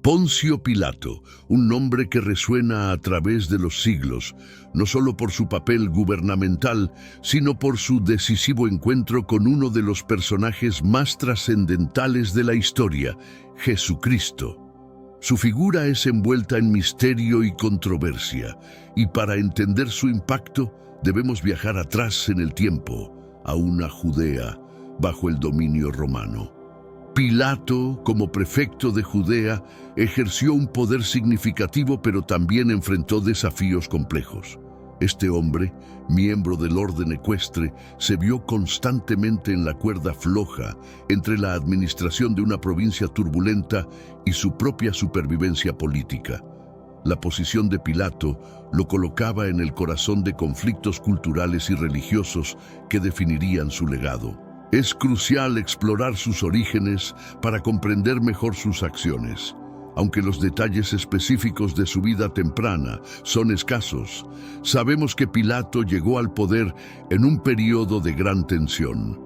Poncio Pilato, un nombre que resuena a través de los siglos, no solo por su papel gubernamental, sino por su decisivo encuentro con uno de los personajes más trascendentales de la historia, Jesucristo. Su figura es envuelta en misterio y controversia, y para entender su impacto debemos viajar atrás en el tiempo, a una Judea bajo el dominio romano. Pilato, como prefecto de Judea, ejerció un poder significativo, pero también enfrentó desafíos complejos. Este hombre, miembro del orden ecuestre, se vio constantemente en la cuerda floja entre la administración de una provincia turbulenta y su propia supervivencia política. La posición de Pilato lo colocaba en el corazón de conflictos culturales y religiosos que definirían su legado. Es crucial explorar sus orígenes para comprender mejor sus acciones. Aunque los detalles específicos de su vida temprana son escasos, sabemos que Pilato llegó al poder en un periodo de gran tensión.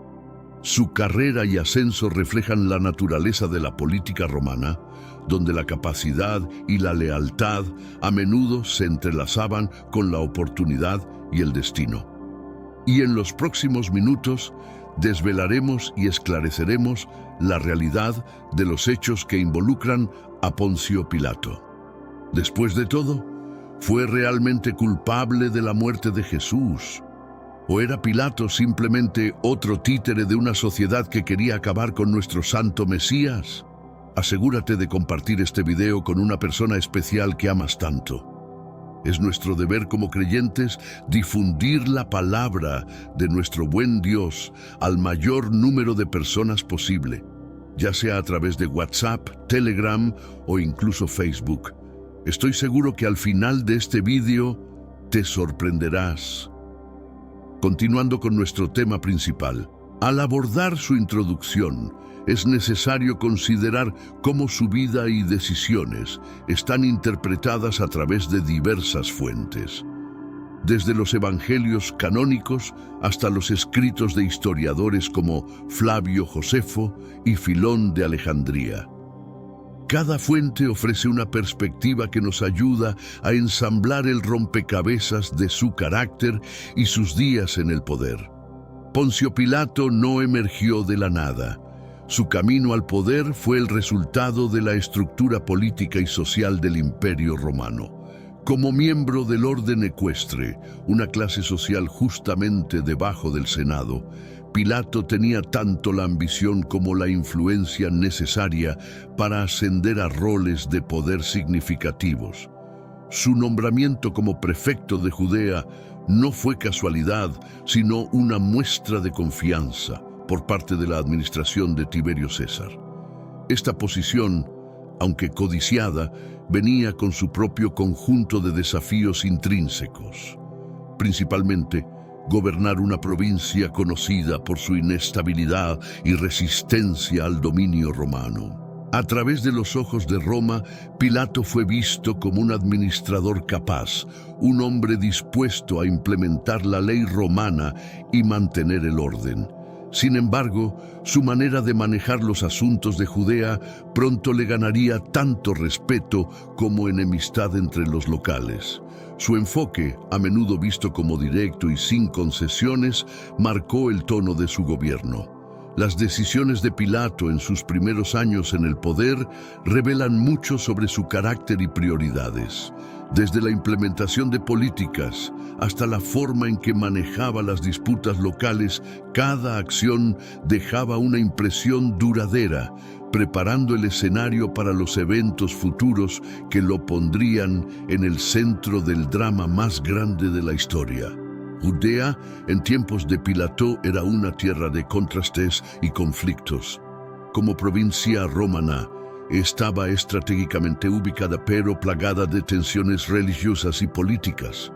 Su carrera y ascenso reflejan la naturaleza de la política romana, donde la capacidad y la lealtad a menudo se entrelazaban con la oportunidad y el destino. Y en los próximos minutos desvelaremos y esclareceremos la realidad de los hechos que involucran a Poncio Pilato. Después de todo, ¿fue realmente culpable de la muerte de Jesús? ¿O era Pilato simplemente otro títere de una sociedad que quería acabar con nuestro santo Mesías? Asegúrate de compartir este video con una persona especial que amas tanto. Es nuestro deber como creyentes difundir la palabra de nuestro buen Dios al mayor número de personas posible, ya sea a través de WhatsApp, Telegram o incluso Facebook. Estoy seguro que al final de este video te sorprenderás. Continuando con nuestro tema principal, al abordar su introducción, es necesario considerar cómo su vida y decisiones están interpretadas a través de diversas fuentes, desde los evangelios canónicos hasta los escritos de historiadores como Flavio Josefo y Filón de Alejandría. Cada fuente ofrece una perspectiva que nos ayuda a ensamblar el rompecabezas de su carácter y sus días en el poder. Poncio Pilato no emergió de la nada. Su camino al poder fue el resultado de la estructura política y social del Imperio Romano. Como miembro del orden ecuestre, una clase social justamente debajo del Senado, Pilato tenía tanto la ambición como la influencia necesaria para ascender a roles de poder significativos. Su nombramiento como prefecto de Judea no fue casualidad, sino una muestra de confianza por parte de la administración de Tiberio César. Esta posición, aunque codiciada, venía con su propio conjunto de desafíos intrínsecos. Principalmente, gobernar una provincia conocida por su inestabilidad y resistencia al dominio romano. A través de los ojos de Roma, Pilato fue visto como un administrador capaz, un hombre dispuesto a implementar la ley romana y mantener el orden. Sin embargo, su manera de manejar los asuntos de Judea pronto le ganaría tanto respeto como enemistad entre los locales. Su enfoque, a menudo visto como directo y sin concesiones, marcó el tono de su gobierno. Las decisiones de Pilato en sus primeros años en el poder revelan mucho sobre su carácter y prioridades. Desde la implementación de políticas hasta la forma en que manejaba las disputas locales, cada acción dejaba una impresión duradera, preparando el escenario para los eventos futuros que lo pondrían en el centro del drama más grande de la historia. Judea, en tiempos de Pilato, era una tierra de contrastes y conflictos. Como provincia romana, estaba estratégicamente ubicada pero plagada de tensiones religiosas y políticas.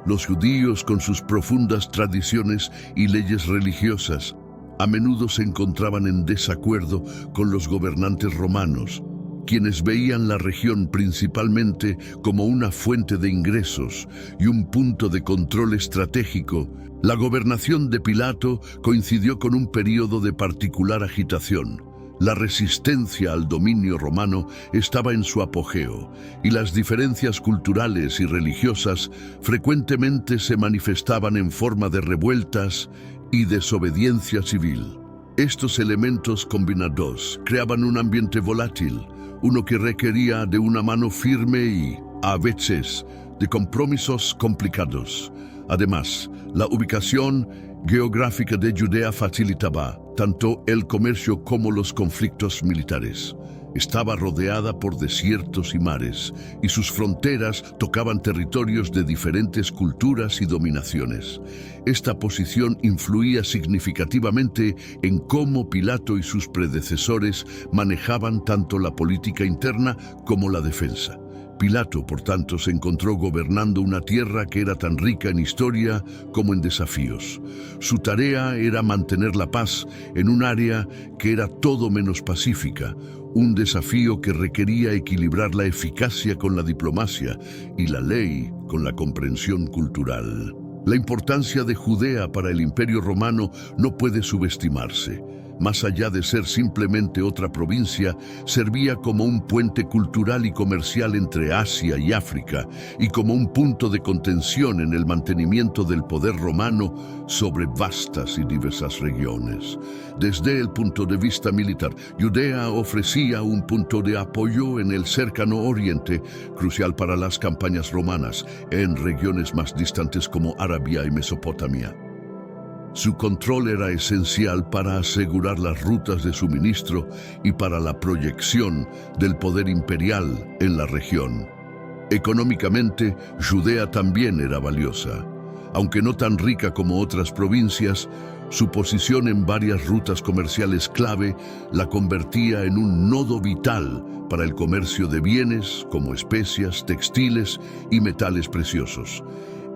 Los judíos, con sus profundas tradiciones y leyes religiosas, a menudo se encontraban en desacuerdo con los gobernantes romanos, quienes veían la región principalmente como una fuente de ingresos y un punto de control estratégico. La gobernación de Pilato coincidió con un periodo de particular agitación, La resistencia al dominio romano estaba en su apogeo y las diferencias culturales y religiosas frecuentemente se manifestaban en forma de revueltas y desobediencia civil. Estos elementos combinados creaban un ambiente volátil, uno que requería de una mano firme y, a veces, de compromisos complicados. Además, la ubicación geográfica de Judea facilitaba tanto el comercio como los conflictos militares. Estaba rodeada por desiertos y mares, y sus fronteras tocaban territorios de diferentes culturas y dominaciones. Esta posición influía significativamente en cómo Pilato y sus predecesores manejaban tanto la política interna como la defensa. Pilato, por tanto, se encontró gobernando una tierra que era tan rica en historia como en desafíos. Su tarea era mantener la paz en un área que era todo menos pacífica, un desafío que requería equilibrar la eficacia con la diplomacia y la ley con la comprensión cultural. La importancia de Judea para el Imperio Romano no puede subestimarse. Más allá de ser simplemente otra provincia, servía como un puente cultural y comercial entre Asia y África y como un punto de contención en el mantenimiento del poder romano sobre vastas y diversas regiones. Desde el punto de vista militar, Judea ofrecía un punto de apoyo en el cercano oriente, crucial para las campañas romanas en regiones más distantes como Arabia y Mesopotamia. Su control era esencial para asegurar las rutas de suministro y para la proyección del poder imperial en la región. Económicamente, Judea también era valiosa. Aunque no tan rica como otras provincias, su posición en varias rutas comerciales clave la convertía en un nodo vital para el comercio de bienes como especias, textiles y metales preciosos.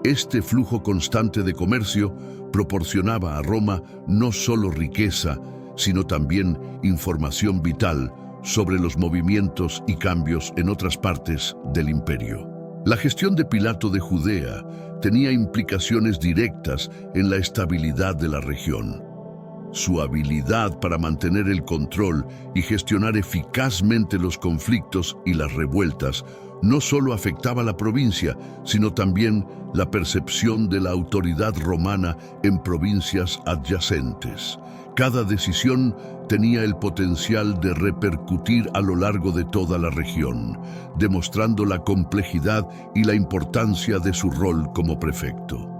Este flujo constante de comercio proporcionaba a Roma no solo riqueza, sino también información vital sobre los movimientos y cambios en otras partes del imperio. La gestión de Pilato de Judea tenía implicaciones directas en la estabilidad de la región. Su habilidad para mantener el control y gestionar eficazmente los conflictos y las revueltas no solo afectaba a la provincia, sino también la percepción de la autoridad romana en provincias adyacentes. Cada decisión tenía el potencial de repercutir a lo largo de toda la región, demostrando la complejidad y la importancia de su rol como prefecto.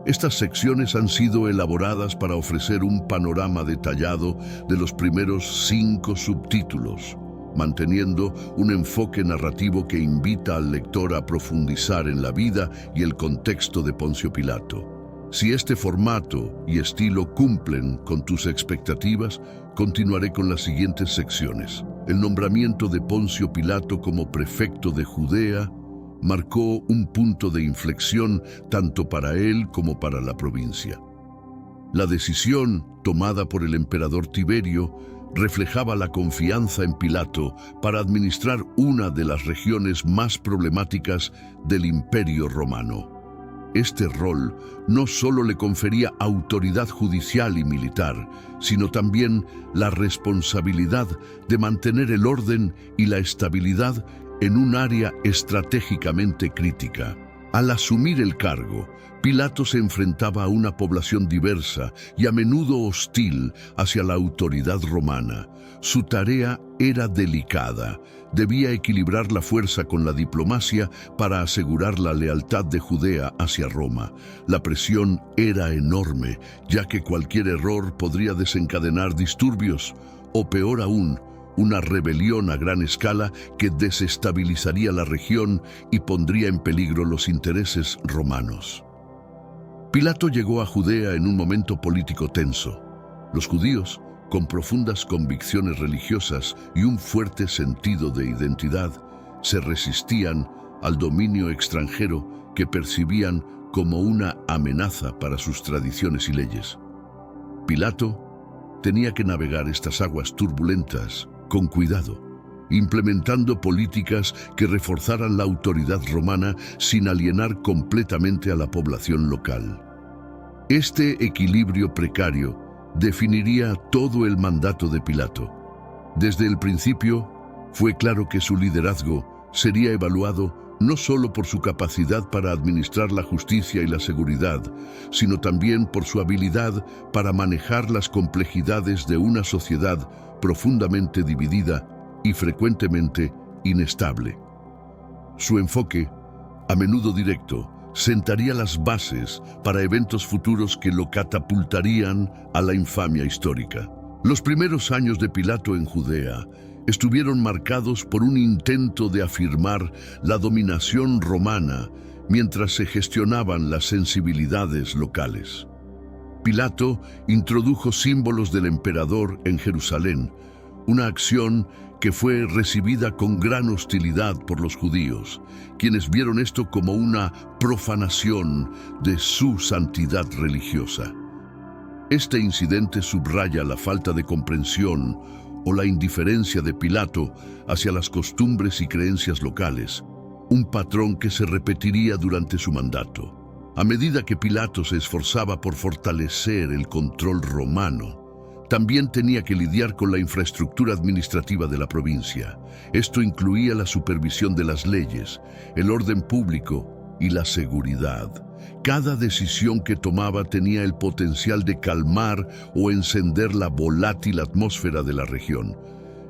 Estas secciones han sido elaboradas para ofrecer un panorama detallado de los primeros 5 subtítulos, manteniendo un enfoque narrativo que invita al lector a profundizar en la vida y el contexto de Poncio Pilato. Si este formato y estilo cumplen con tus expectativas, continuaré con las siguientes secciones. El nombramiento de Poncio Pilato como prefecto de Judea marcó un punto de inflexión tanto para él como para la provincia. La decisión tomada por el emperador Tiberio reflejaba la confianza en Pilato para administrar una de las regiones más problemáticas del Imperio Romano. Este rol no solo le confería autoridad judicial y militar, sino también la responsabilidad de mantener el orden y la estabilidad en un área estratégicamente crítica. Al asumir el cargo, Pilato se enfrentaba a una población diversa y a menudo hostil hacia la autoridad romana. Su tarea era delicada. Debía equilibrar la fuerza con la diplomacia para asegurar la lealtad de Judea hacia Roma. La presión era enorme, ya que cualquier error podría desencadenar disturbios, o peor aún, una rebelión a gran escala que desestabilizaría la región y pondría en peligro los intereses romanos. Pilato llegó a Judea en un momento político tenso. Los judíos, con profundas convicciones religiosas y un fuerte sentido de identidad, se resistían al dominio extranjero que percibían como una amenaza para sus tradiciones y leyes. Pilato tenía que navegar estas aguas turbulentas con cuidado, implementando políticas que reforzaran la autoridad romana sin alienar completamente a la población local. Este equilibrio precario definiría todo el mandato de Pilato. Desde el principio, fue claro que su liderazgo sería evaluado no solo por su capacidad para administrar la justicia y la seguridad, sino también por su habilidad para manejar las complejidades de una sociedad profundamente dividida y frecuentemente inestable. Su enfoque, a menudo directo, sentaría las bases para eventos futuros que lo catapultarían a la infamia histórica. Los primeros años de Pilato en Judea estuvieron marcados por un intento de afirmar la dominación romana mientras se gestionaban las sensibilidades locales. Pilato introdujo símbolos del emperador en Jerusalén, una acción que fue recibida con gran hostilidad por los judíos, quienes vieron esto como una profanación de su santidad religiosa. Este incidente subraya la falta de comprensión o la indiferencia de Pilato hacia las costumbres y creencias locales, un patrón que se repetiría durante su mandato. A medida que Pilato se esforzaba por fortalecer el control romano, también tenía que lidiar con la infraestructura administrativa de la provincia. Esto incluía la supervisión de las leyes, el orden público y la seguridad. Cada decisión que tomaba tenía el potencial de calmar o encender la volátil atmósfera de la región.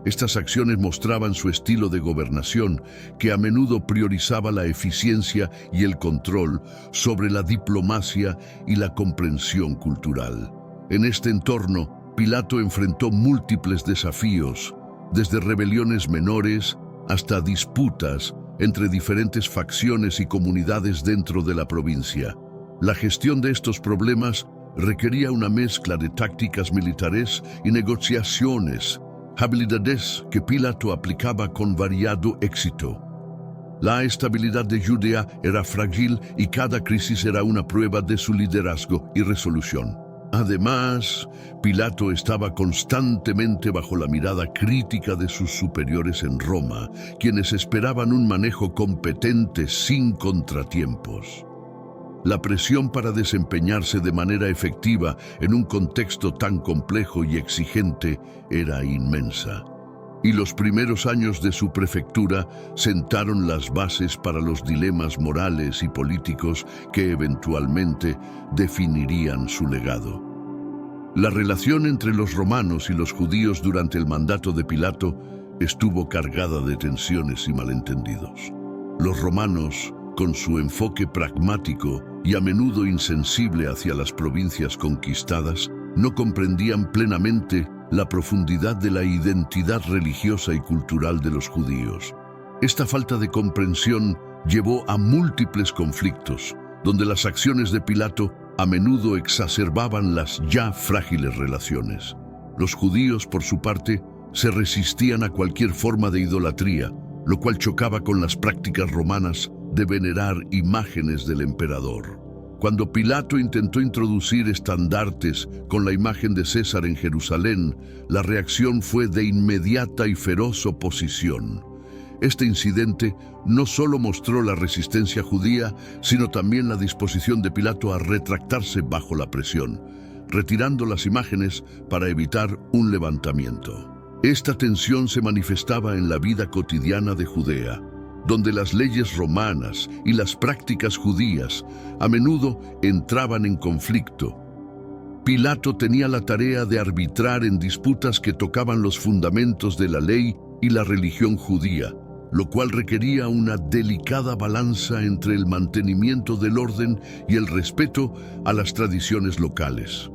Estas acciones mostraban su estilo de gobernación, que a menudo priorizaba la eficiencia y el control sobre la diplomacia y la comprensión cultural. En este entorno, Pilato enfrentó múltiples desafíos, desde rebeliones menores hasta disputas entre diferentes facciones y comunidades dentro de la provincia. La gestión de estos problemas requería una mezcla de tácticas militares y negociaciones, habilidades que Pilato aplicaba con variado éxito. La estabilidad de Judea era frágil y cada crisis era una prueba de su liderazgo y resolución. Además, Pilato estaba constantemente bajo la mirada crítica de sus superiores en Roma, quienes esperaban un manejo competente sin contratiempos. La presión para desempeñarse de manera efectiva en un contexto tan complejo y exigente era inmensa. Y los primeros años de su prefectura sentaron las bases para los dilemas morales y políticos que eventualmente definirían su legado. La relación entre los romanos y los judíos durante el mandato de Pilato estuvo cargada de tensiones y malentendidos. Los romanos, con su enfoque pragmático y a menudo insensible hacia las provincias conquistadas, no comprendían plenamente la profundidad de la identidad religiosa y cultural de los judíos. Esta falta de comprensión llevó a múltiples conflictos, donde las acciones de Pilato a menudo exacerbaban las ya frágiles relaciones. Los judíos, por su parte, se resistían a cualquier forma de idolatría, lo cual chocaba con las prácticas romanas de venerar imágenes del emperador. Cuando Pilato intentó introducir estandartes con la imagen de César en Jerusalén, la reacción fue de inmediata y feroz oposición. Este incidente no solo mostró la resistencia judía, sino también la disposición de Pilato a retractarse bajo la presión, retirando las imágenes para evitar un levantamiento. Esta tensión se manifestaba en la vida cotidiana de Judea, donde las leyes romanas y las prácticas judías a menudo entraban en conflicto. Pilato tenía la tarea de arbitrar en disputas que tocaban los fundamentos de la ley y la religión judía, lo cual requería una delicada balanza entre el mantenimiento del orden y el respeto a las tradiciones locales.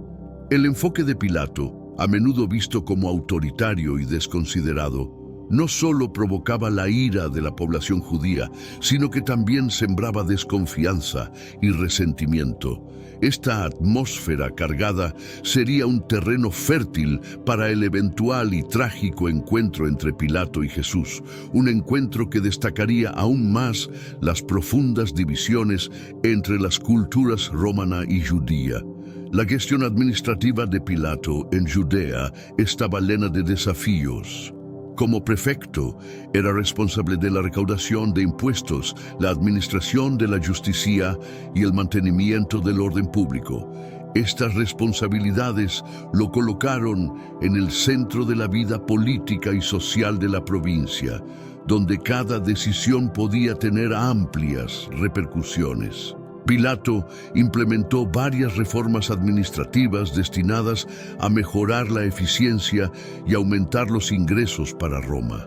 El enfoque de Pilato, a menudo visto como autoritario y desconsiderado, no solo provocaba la ira de la población judía, sino que también sembraba desconfianza y resentimiento. Esta atmósfera cargada sería un terreno fértil para el eventual y trágico encuentro entre Pilato y Jesús, un encuentro que destacaría aún más las profundas divisiones entre las culturas romana y judía. La gestión administrativa de Pilato en Judea estaba llena de desafíos. Como prefecto, era responsable de la recaudación de impuestos, la administración de la justicia y el mantenimiento del orden público. Estas responsabilidades lo colocaron en el centro de la vida política y social de la provincia, donde cada decisión podía tener amplias repercusiones. Pilato implementó varias reformas administrativas destinadas a mejorar la eficiencia y aumentar los ingresos para Roma.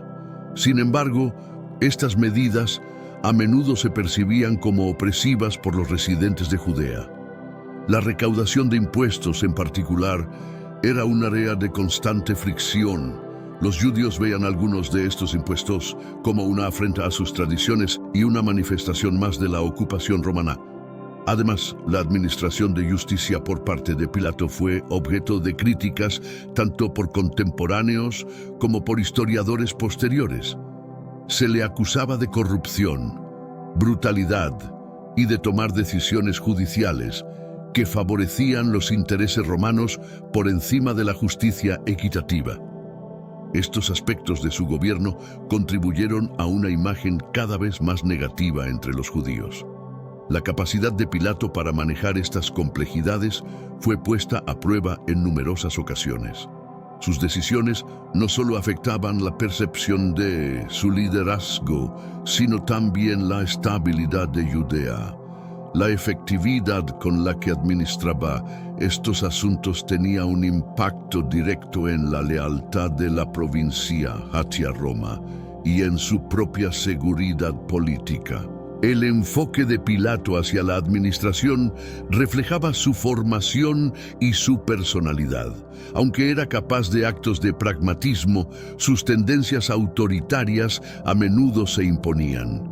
Sin embargo, estas medidas a menudo se percibían como opresivas por los residentes de Judea. La recaudación de impuestos, en particular, era un área de constante fricción. Los judíos veían algunos de estos impuestos como una afrenta a sus tradiciones y una manifestación más de la ocupación romana. Además, la administración de justicia por parte de Pilato fue objeto de críticas tanto por contemporáneos como por historiadores posteriores. Se le acusaba de corrupción, brutalidad y de tomar decisiones judiciales que favorecían los intereses romanos por encima de la justicia equitativa. Estos aspectos de su gobierno contribuyeron a una imagen cada vez más negativa entre los judíos. La capacidad de Pilato para manejar estas complejidades fue puesta a prueba en numerosas ocasiones. Sus decisiones no solo afectaban la percepción de su liderazgo, sino también la estabilidad de Judea. La efectividad con la que administraba estos asuntos tenía un impacto directo en la lealtad de la provincia hacia Roma y en su propia seguridad política. El enfoque de Pilato hacia la administración reflejaba su formación y su personalidad. Aunque era capaz de actos de pragmatismo, sus tendencias autoritarias a menudo se imponían.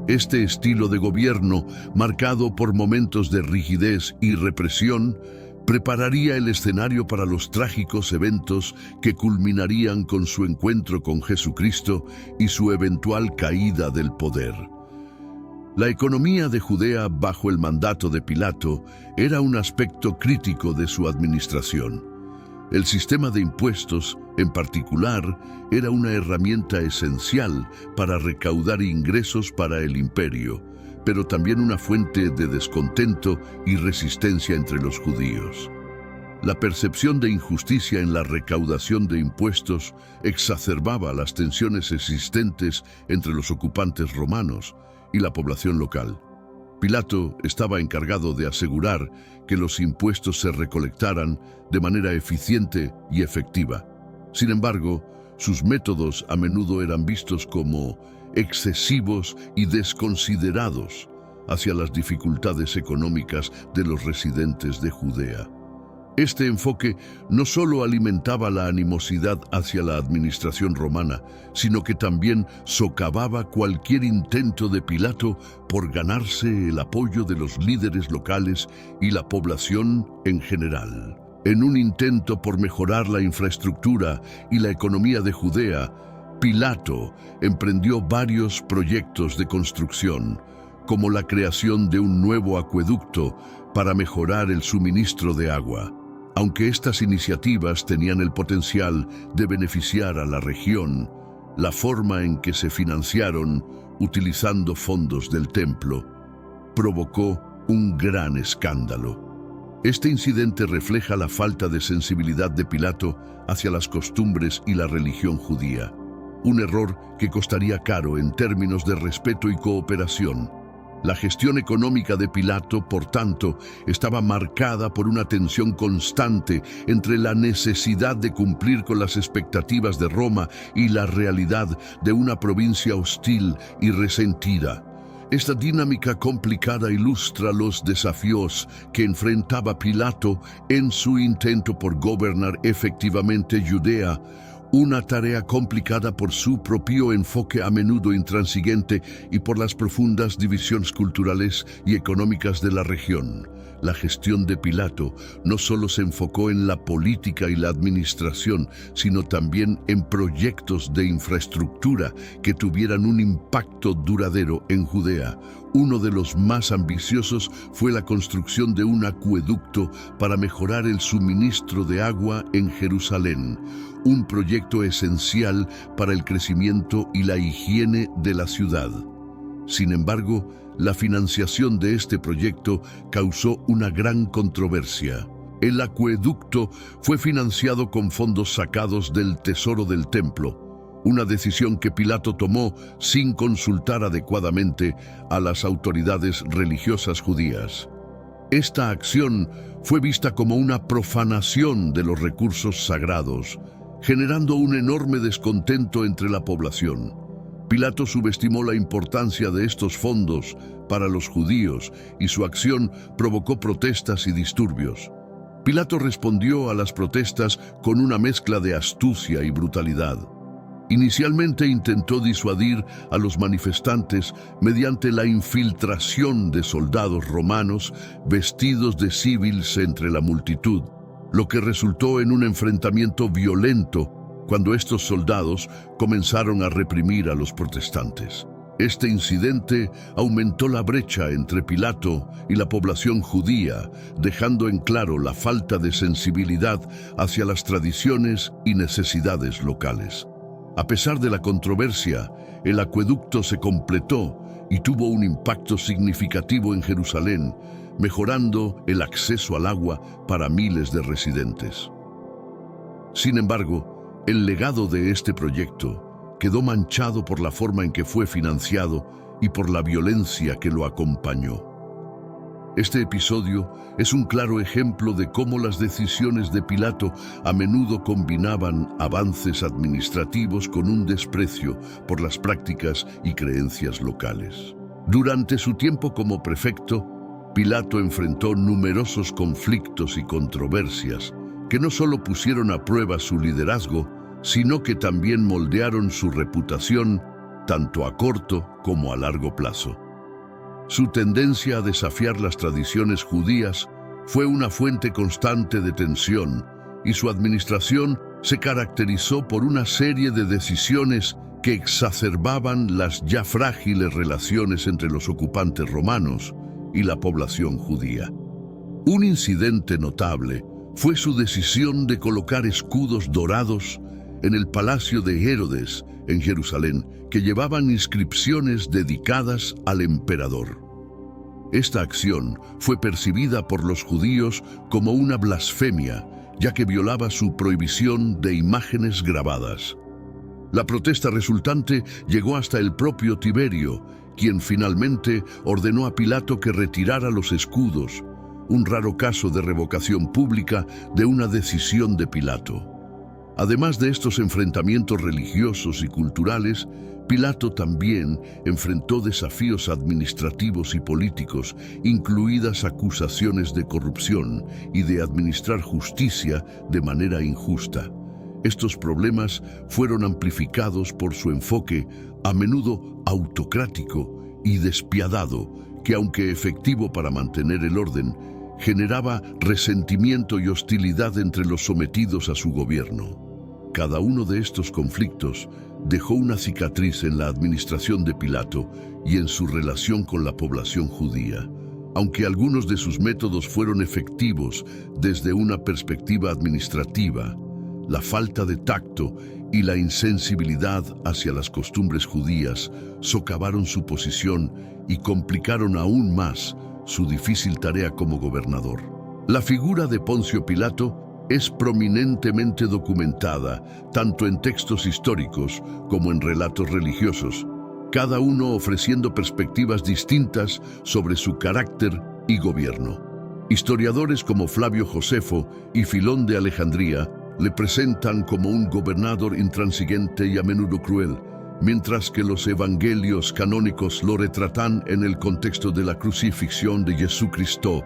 Este estilo de gobierno, marcado por momentos de rigidez y represión, prepararía el escenario para los trágicos eventos que culminarían con su encuentro con Jesucristo y su eventual caída del poder. La economía de Judea bajo el mandato de Pilato era un aspecto crítico de su administración. El sistema de impuestos, en particular, era una herramienta esencial para recaudar ingresos para el imperio, pero también una fuente de descontento y resistencia entre los judíos. La percepción de injusticia en la recaudación de impuestos exacerbaba las tensiones existentes entre los ocupantes romanos y la población local. Pilato estaba encargado de asegurar que los impuestos se recolectaran de manera eficiente y efectiva. Sin embargo, sus métodos a menudo eran vistos como excesivos y desconsiderados hacia las dificultades económicas de los residentes de Judea. Este enfoque no solo alimentaba la animosidad hacia la administración romana, sino que también socavaba cualquier intento de Pilato por ganarse el apoyo de los líderes locales y la población en general. En un intento por mejorar la infraestructura y la economía de Judea, Pilato emprendió varios proyectos de construcción, como la creación de un nuevo acueducto para mejorar el suministro de agua. Aunque estas iniciativas tenían el potencial de beneficiar a la región, la forma en que se financiaron, utilizando fondos del templo, provocó un gran escándalo. Este incidente refleja la falta de sensibilidad de Pilato hacia las costumbres y la religión judía, un error que costaría caro en términos de respeto y cooperación. La gestión económica de Pilato, por tanto, estaba marcada por una tensión constante entre la necesidad de cumplir con las expectativas de Roma y la realidad de una provincia hostil y resentida. Esta dinámica complicada ilustra los desafíos que enfrentaba Pilato en su intento por gobernar efectivamente Judea, una tarea complicada por su propio enfoque a menudo intransigente y por las profundas divisiones culturales y económicas de la región. La gestión de Pilato no solo se enfocó en la política y la administración, sino también en proyectos de infraestructura que tuvieran un impacto duradero en Judea. Uno de los más ambiciosos fue la construcción de un acueducto para mejorar el suministro de agua en Jerusalén, un proyecto esencial para el crecimiento y la higiene de la ciudad. Sin embargo, la financiación de este proyecto causó una gran controversia. El acueducto fue financiado con fondos sacados del tesoro del templo, una decisión que Pilato tomó sin consultar adecuadamente a las autoridades religiosas judías. Esta acción fue vista como una profanación de los recursos sagrados, generando un enorme descontento entre la población. Pilato subestimó la importancia de estos fondos para los judíos y su acción provocó protestas y disturbios. Pilato respondió a las protestas con una mezcla de astucia y brutalidad. Inicialmente intentó disuadir a los manifestantes mediante la infiltración de soldados romanos vestidos de civiles entre la multitud, lo que resultó en un enfrentamiento violento cuando estos soldados comenzaron a reprimir a los protestantes. Este incidente aumentó la brecha entre Pilato y la población judía, dejando en claro la falta de sensibilidad hacia las tradiciones y necesidades locales. A pesar de la controversia, el acueducto se completó y tuvo un impacto significativo en Jerusalén, mejorando el acceso al agua para miles de residentes. Sin embargo, el legado de este proyecto quedó manchado por la forma en que fue financiado y por la violencia que lo acompañó. Este episodio es un claro ejemplo de cómo las decisiones de Pilato a menudo combinaban avances administrativos con un desprecio por las prácticas y creencias locales. Durante su tiempo como prefecto, Pilato enfrentó numerosos conflictos y controversias que no solo pusieron a prueba su liderazgo, sino que también moldearon su reputación tanto a corto como a largo plazo. Su tendencia a desafiar las tradiciones judías fue una fuente constante de tensión y su administración se caracterizó por una serie de decisiones que exacerbaban las ya frágiles relaciones entre los ocupantes romanos y la población judía. Un incidente notable fue su decisión de colocar escudos dorados en el palacio de Herodes, en Jerusalén, que llevaban inscripciones dedicadas al emperador. Esta acción fue percibida por los judíos como una blasfemia, ya que violaba su prohibición de imágenes grabadas. La protesta resultante llegó hasta el propio Tiberio, quien finalmente ordenó a Pilato que retirara los escudos, un raro caso de revocación pública de una decisión de Pilato. Además de estos enfrentamientos religiosos y culturales, Pilato también enfrentó desafíos administrativos y políticos, incluidas acusaciones de corrupción y de administrar justicia de manera injusta. Estos problemas fueron amplificados por su enfoque, a menudo autocrático y despiadado, que aunque efectivo para mantener el orden, generaba resentimiento y hostilidad entre los sometidos a su gobierno. Cada uno de estos conflictos dejó una cicatriz en la administración de Pilato y en su relación con la población judía. Aunque algunos de sus métodos fueron efectivos desde una perspectiva administrativa, la falta de tacto y la insensibilidad hacia las costumbres judías socavaron su posición y complicaron aún más su difícil tarea como gobernador. La figura de Poncio Pilato es prominentemente documentada tanto en textos históricos como en relatos religiosos, cada uno ofreciendo perspectivas distintas sobre su carácter y gobierno. Historiadores como Flavio Josefo y Filón de Alejandría le presentan como un gobernador intransigente y a menudo cruel, mientras que los evangelios canónicos lo retratan en el contexto de la crucifixión de Jesucristo,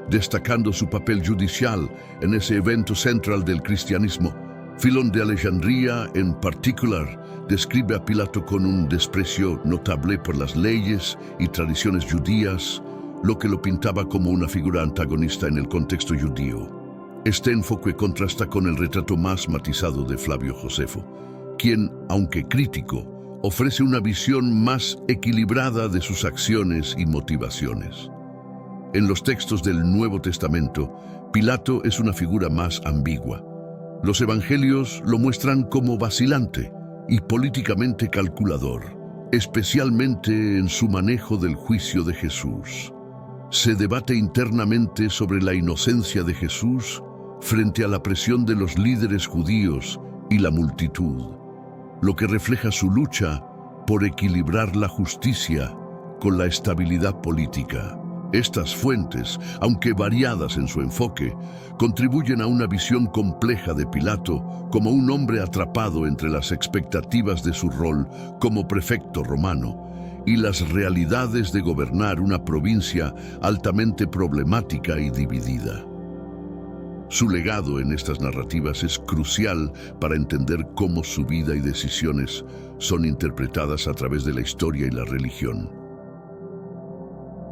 destacando su papel judicial en ese evento central del cristianismo. Filón de Alejandría, en particular, describe a Pilato con un desprecio notable por las leyes y tradiciones judías, lo que lo pintaba como una figura antagonista en el contexto judío. Este enfoque contrasta con el retrato más matizado de Flavio Josefo, quien, aunque crítico, ofrece una visión más equilibrada de sus acciones y motivaciones. En los textos del Nuevo Testamento, Pilato es una figura más ambigua. Los evangelios lo muestran como vacilante y políticamente calculador, especialmente en su manejo del juicio de Jesús. Se debate internamente sobre la inocencia de Jesús frente a la presión de los líderes judíos y la multitud, lo que refleja su lucha por equilibrar la justicia con la estabilidad política. Estas fuentes, aunque variadas en su enfoque, contribuyen a una visión compleja de Pilato como un hombre atrapado entre las expectativas de su rol como prefecto romano y las realidades de gobernar una provincia altamente problemática y dividida. Su legado en estas narrativas es crucial para entender cómo su vida y decisiones son interpretadas a través de la historia y la religión.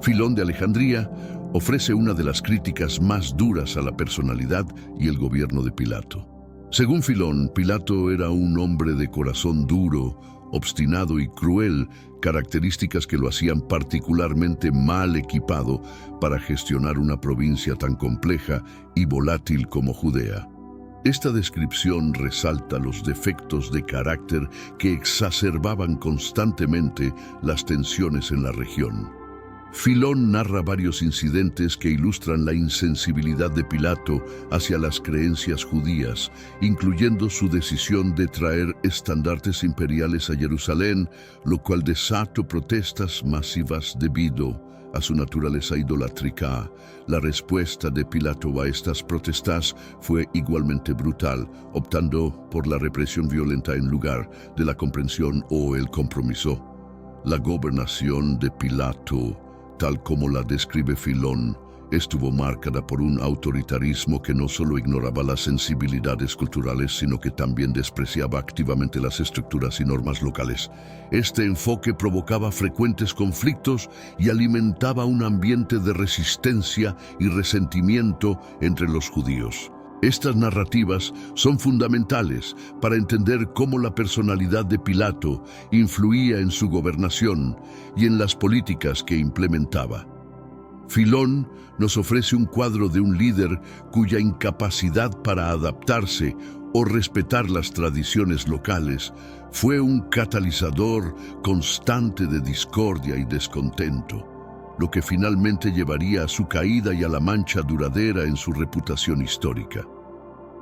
Filón de Alejandría ofrece una de las críticas más duras a la personalidad y el gobierno de Pilato. Según Filón, Pilato era un hombre de corazón duro, obstinado y cruel, características que lo hacían particularmente mal equipado para gestionar una provincia tan compleja y volátil como Judea. Esta descripción resalta los defectos de carácter que exacerbaban constantemente las tensiones en la región. Filón narra varios incidentes que ilustran la insensibilidad de Pilato hacia las creencias judías, incluyendo su decisión de traer estandartes imperiales a Jerusalén, lo cual desató protestas masivas debido a su naturaleza idolátrica. La respuesta de Pilato a estas protestas fue igualmente brutal, optando por la represión violenta en lugar de la comprensión o el compromiso. La gobernación de Pilato, tal como la describe Filón, estuvo marcada por un autoritarismo que no solo ignoraba las sensibilidades culturales, sino que también despreciaba activamente las estructuras y normas locales. Este enfoque provocaba frecuentes conflictos y alimentaba un ambiente de resistencia y resentimiento entre los judíos. Estas narrativas son fundamentales para entender cómo la personalidad de Pilato influía en su gobernación y en las políticas que implementaba. Filón nos ofrece un cuadro de un líder cuya incapacidad para adaptarse o respetar las tradiciones locales fue un catalizador constante de discordia y descontento, lo que finalmente llevaría a su caída y a la mancha duradera en su reputación histórica.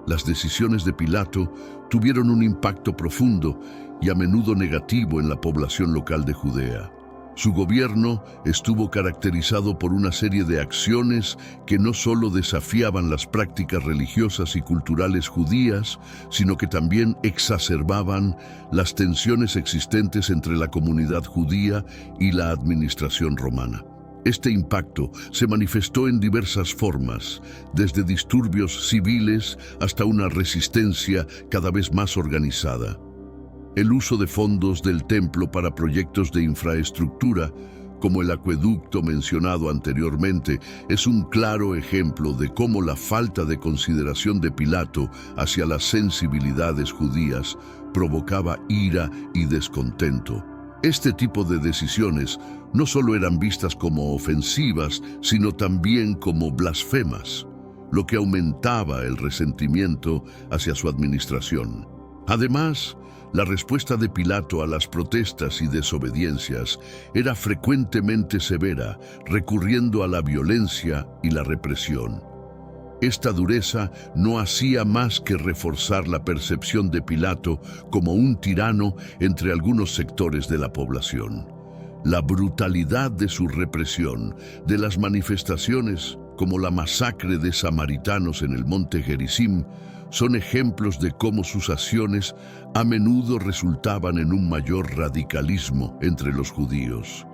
Las decisiones de Pilato tuvieron un impacto profundo y a menudo negativo en la población local de Judea. Su gobierno estuvo caracterizado por una serie de acciones que no solo desafiaban las prácticas religiosas y culturales judías, sino que también exacerbaban las tensiones existentes entre la comunidad judía y la administración romana. Este impacto se manifestó en diversas formas, desde disturbios civiles hasta una resistencia cada vez más organizada. El uso de fondos del templo para proyectos de infraestructura, como el acueducto mencionado anteriormente, es un claro ejemplo de cómo la falta de consideración de Pilato hacia las sensibilidades judías provocaba ira y descontento. Este tipo de decisiones no solo eran vistas como ofensivas, sino también como blasfemas, lo que aumentaba el resentimiento hacia su administración. Además, la respuesta de Pilato a las protestas y desobediencias era frecuentemente severa, recurriendo a la violencia y la represión. Esta dureza no hacía más que reforzar la percepción de Pilato como un tirano entre algunos sectores de la población. La brutalidad de su represión, de las manifestaciones como la masacre de samaritanos en el monte Gerizim, son ejemplos de cómo sus acciones a menudo resultaban en un mayor radicalismo entre los judíos.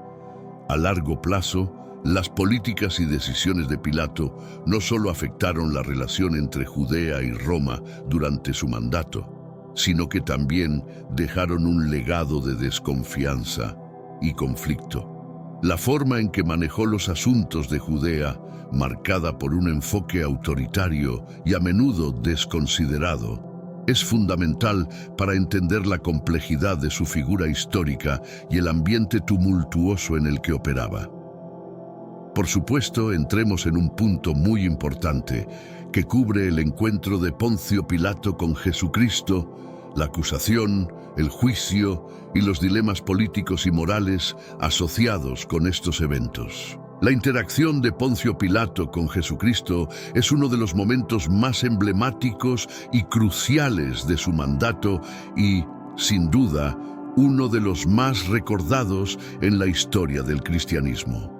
A largo plazo, las políticas y decisiones de Pilato no solo afectaron la relación entre Judea y Roma durante su mandato, sino que también dejaron un legado de desconfianza y conflicto. La forma en que manejó los asuntos de Judea, marcada por un enfoque autoritario y a menudo desconsiderado, es fundamental para entender la complejidad de su figura histórica y el ambiente tumultuoso en el que operaba. Por supuesto, entremos en un punto muy importante que cubre el encuentro de Poncio Pilato con Jesucristo, la acusación, el juicio y los dilemas políticos y morales asociados con estos eventos. La interacción de Poncio Pilato con Jesucristo es uno de los momentos más emblemáticos y cruciales de su mandato y, sin duda, uno de los más recordados en la historia del cristianismo.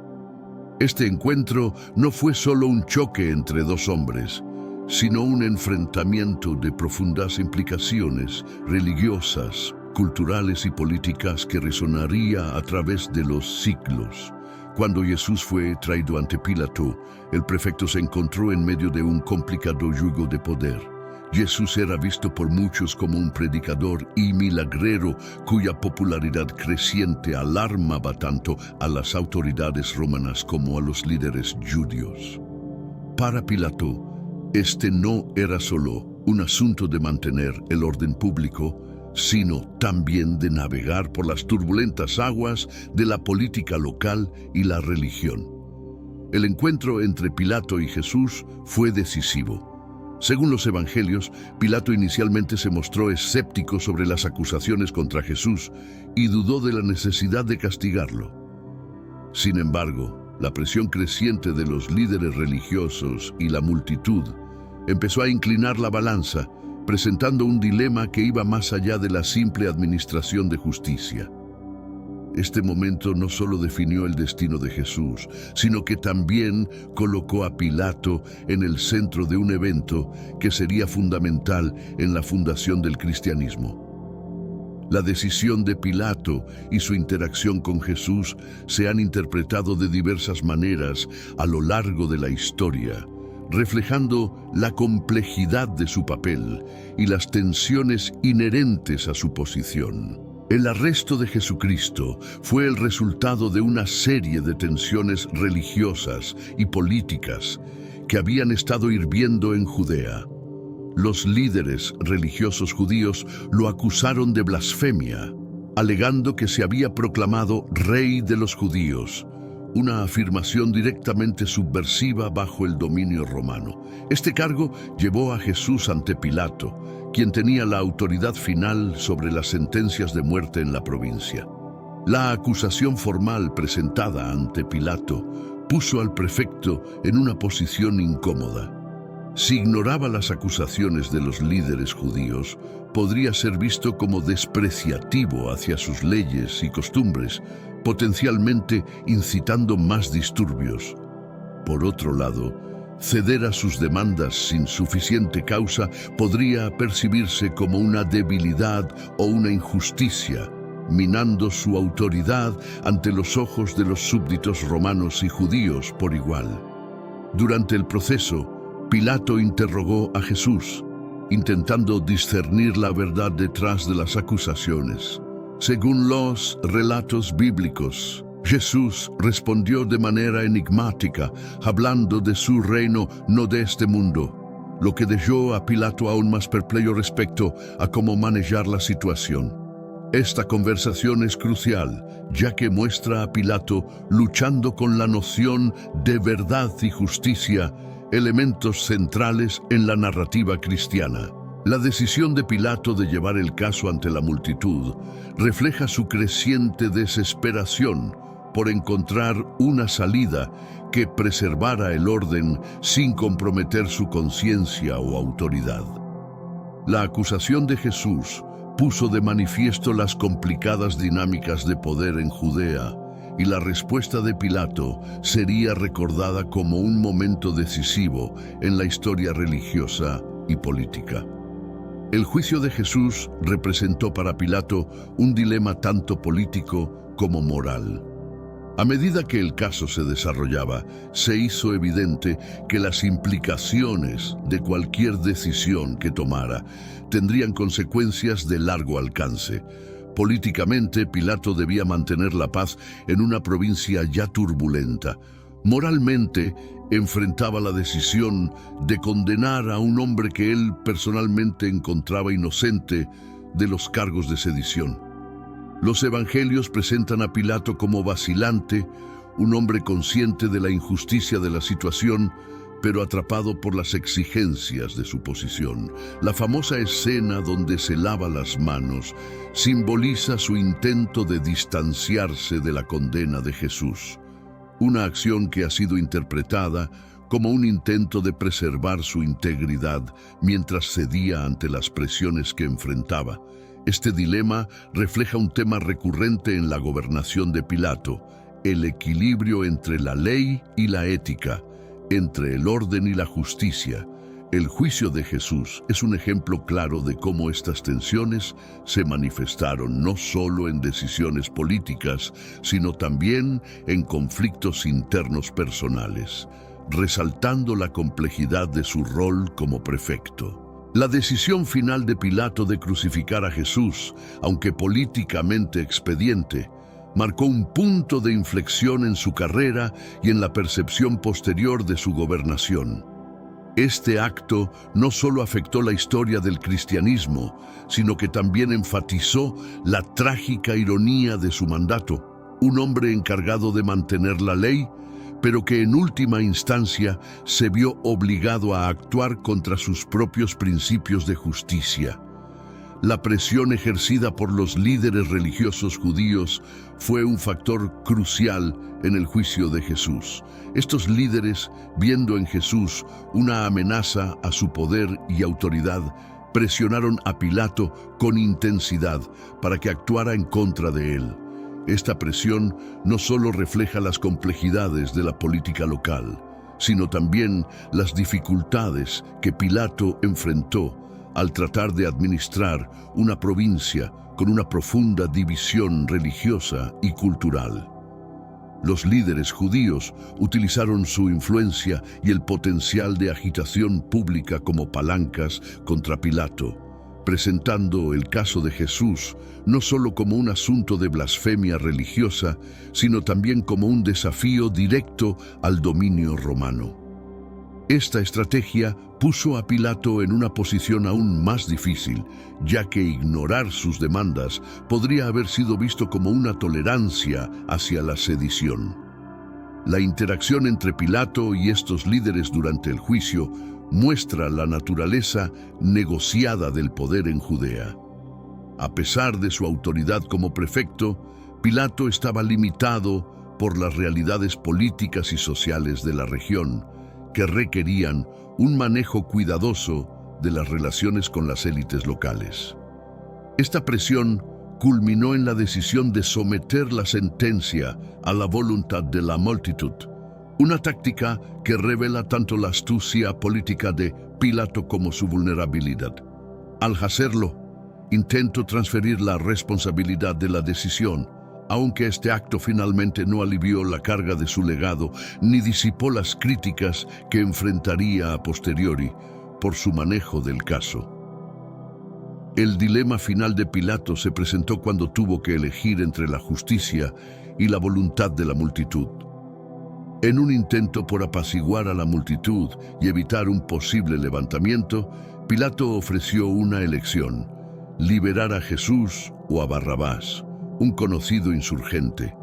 Este encuentro no fue solo un choque entre dos hombres, sino un enfrentamiento de profundas implicaciones religiosas, culturales y políticas que resonaría a través de los siglos. Cuando Jesús fue traído ante Pilato, el prefecto se encontró en medio de un complicado yugo de poder. Jesús era visto por muchos como un predicador y milagrero cuya popularidad creciente alarmaba tanto a las autoridades romanas como a los líderes judíos. Para Pilato, este no era solo un asunto de mantener el orden público, sino también de navegar por las turbulentas aguas de la política local y la religión. El encuentro entre Pilato y Jesús fue decisivo. Según los evangelios, Pilato inicialmente se mostró escéptico sobre las acusaciones contra Jesús y dudó de la necesidad de castigarlo. Sin embargo, la presión creciente de los líderes religiosos y la multitud empezó a inclinar la balanza, presentando un dilema que iba más allá de la simple administración de justicia. Este momento no solo definió el destino de Jesús, sino que también colocó a Pilato en el centro de un evento que sería fundamental en la fundación del cristianismo. La decisión de Pilato y su interacción con Jesús se han interpretado de diversas maneras a lo largo de la historia, reflejando la complejidad de su papel y las tensiones inherentes a su posición. El arresto de Jesucristo fue el resultado de una serie de tensiones religiosas y políticas que habían estado hirviendo en Judea. Los líderes religiosos judíos lo acusaron de blasfemia, alegando que se había proclamado rey de los judíos, una afirmación directamente subversiva bajo el dominio romano. Este cargo llevó a Jesús ante Pilato, quien tenía la autoridad final sobre las sentencias de muerte en la provincia. La acusación formal presentada ante Pilato puso al prefecto en una posición incómoda. Si ignoraba las acusaciones de los líderes judíos, podría ser visto como despreciativo hacia sus leyes y costumbres, potencialmente incitando más disturbios. Por otro lado, ceder a sus demandas sin suficiente causa podría percibirse como una debilidad o una injusticia, minando su autoridad ante los ojos de los súbditos romanos y judíos por igual. Durante el proceso, Pilato interrogó a Jesús, intentando discernir la verdad detrás de las acusaciones. Según los relatos bíblicos, Jesús respondió de manera enigmática, hablando de su reino no de este mundo, lo que dejó a Pilato aún más perplejo respecto a cómo manejar la situación. Esta conversación es crucial, ya que muestra a Pilato luchando con la noción de verdad y justicia, elementos centrales en la narrativa cristiana. La decisión de Pilato de llevar el caso ante la multitud refleja su creciente desesperación por encontrar una salida que preservara el orden sin comprometer su conciencia o autoridad. La acusación de Jesús puso de manifiesto las complicadas dinámicas de poder en Judea, y la respuesta de Pilato sería recordada como un momento decisivo en la historia religiosa y política. El juicio de Jesús representó para Pilato un dilema tanto político como moral. A medida que el caso se desarrollaba, se hizo evidente que las implicaciones de cualquier decisión que tomara tendrían consecuencias de largo alcance. Políticamente, Pilato debía mantener la paz en una provincia ya turbulenta. Moralmente, enfrentaba la decisión de condenar a un hombre que él personalmente encontraba inocente de los cargos de sedición. Los evangelios presentan a Pilato como vacilante, un hombre consciente de la injusticia de la situación, pero atrapado por las exigencias de su posición. La famosa escena donde se lava las manos simboliza su intento de distanciarse de la condena de Jesús. una acción que ha sido interpretada como un intento de preservar su integridad mientras cedía ante las presiones que enfrentaba. Este dilema refleja un tema recurrente en la gobernación de Pilato: el equilibrio entre la ley y la ética, entre el orden y la justicia. El juicio de Jesús es un ejemplo claro de cómo estas tensiones se manifestaron no solo en decisiones políticas, sino también en conflictos internos personales, resaltando la complejidad de su rol como prefecto. La decisión final de Pilato de crucificar a Jesús, aunque políticamente expediente, marcó un punto de inflexión en su carrera y en la percepción posterior de su gobernación. Este acto no solo afectó la historia del cristianismo, sino que también enfatizó la trágica ironía de su mandato: un hombre encargado de mantener la ley, pero que en última instancia se vio obligado a actuar contra sus propios principios de justicia. La presión ejercida por los líderes religiosos judíos fue un factor crucial en el juicio de Jesús. Estos líderes, viendo en Jesús una amenaza a su poder y autoridad, presionaron a Pilato con intensidad para que actuara en contra de él. Esta presión no solo refleja las complejidades de la política local, sino también las dificultades que Pilato enfrentó al tratar de administrar una provincia con una profunda división religiosa y cultural. Los líderes judíos utilizaron su influencia y el potencial de agitación pública como palancas contra Pilato, presentando el caso de Jesús no solo como un asunto de blasfemia religiosa, sino también como un desafío directo al dominio romano. Esta estrategia puso a Pilato en una posición aún más difícil, ya que ignorar sus demandas podría haber sido visto como una tolerancia hacia la sedición. La interacción entre Pilato y estos líderes durante el juicio muestra la naturaleza negociada del poder en Judea. A pesar de su autoridad como prefecto, Pilato estaba limitado por las realidades políticas y sociales de la región, que requerían un manejo cuidadoso de las relaciones con las élites locales. Esta presión culminó en la decisión de someter la sentencia a la voluntad de la multitud, una táctica que revela tanto la astucia política de Pilato como su vulnerabilidad. Al hacerlo, intentó transferir la responsabilidad de la decisión, aunque este acto finalmente no alivió la carga de su legado ni disipó las críticas que enfrentaría a posteriori por su manejo del caso. El dilema final de Pilato se presentó cuando tuvo que elegir entre la justicia y la voluntad de la multitud. En un intento por apaciguar a la multitud y evitar un posible levantamiento, Pilato ofreció una elección: liberar a Jesús o a Barrabás, un conocido insurgente.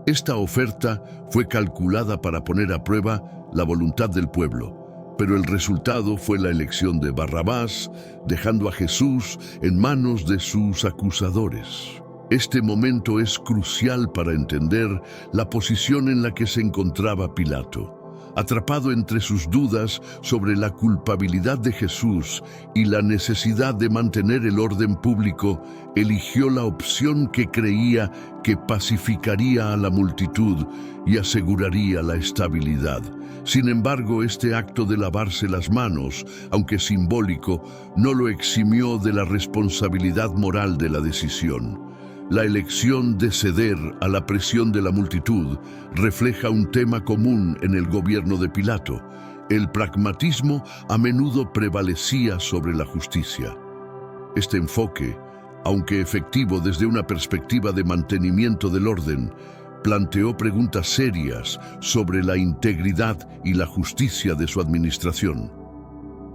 Esta oferta fue calculada para poner a prueba la voluntad del pueblo, pero el resultado fue la elección de Barrabás, dejando a Jesús en manos de sus acusadores. Este momento es crucial para entender la posición en la que se encontraba Pilato. Atrapado entre sus dudas sobre la culpabilidad de Jesús y la necesidad de mantener el orden público, eligió la opción que creía que pacificaría a la multitud y aseguraría la estabilidad. Sin embargo, este acto de lavarse las manos, aunque simbólico, no lo eximió de la responsabilidad moral de la decisión. La elección de ceder a la presión de la multitud refleja un tema común en el gobierno de Pilato. El pragmatismo a menudo prevalecía sobre la justicia. Este enfoque, aunque efectivo desde una perspectiva de mantenimiento del orden, planteó preguntas serias sobre la integridad y la justicia de su administración.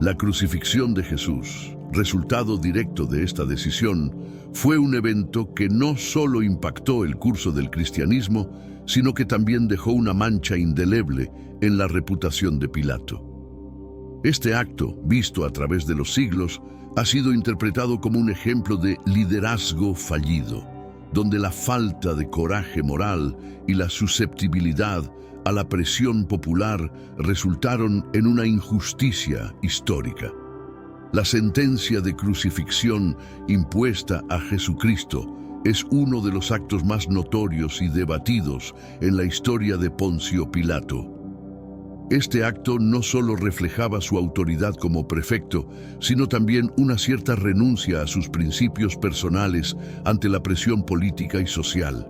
La crucifixión de Jesús, resultado directo de esta decisión, fue un evento que no solo impactó el curso del cristianismo, sino que también dejó una mancha indeleble en la reputación de Pilato. Este acto, visto a través de los siglos, ha sido interpretado como un ejemplo de liderazgo fallido, donde la falta de coraje moral y la susceptibilidad a la presión popular resultaron en una injusticia histórica. La sentencia de crucifixión impuesta a Jesucristo es uno de los actos más notorios y debatidos en la historia de Poncio Pilato. Este acto no solo reflejaba su autoridad como prefecto, sino también una cierta renuncia a sus principios personales ante la presión política y social.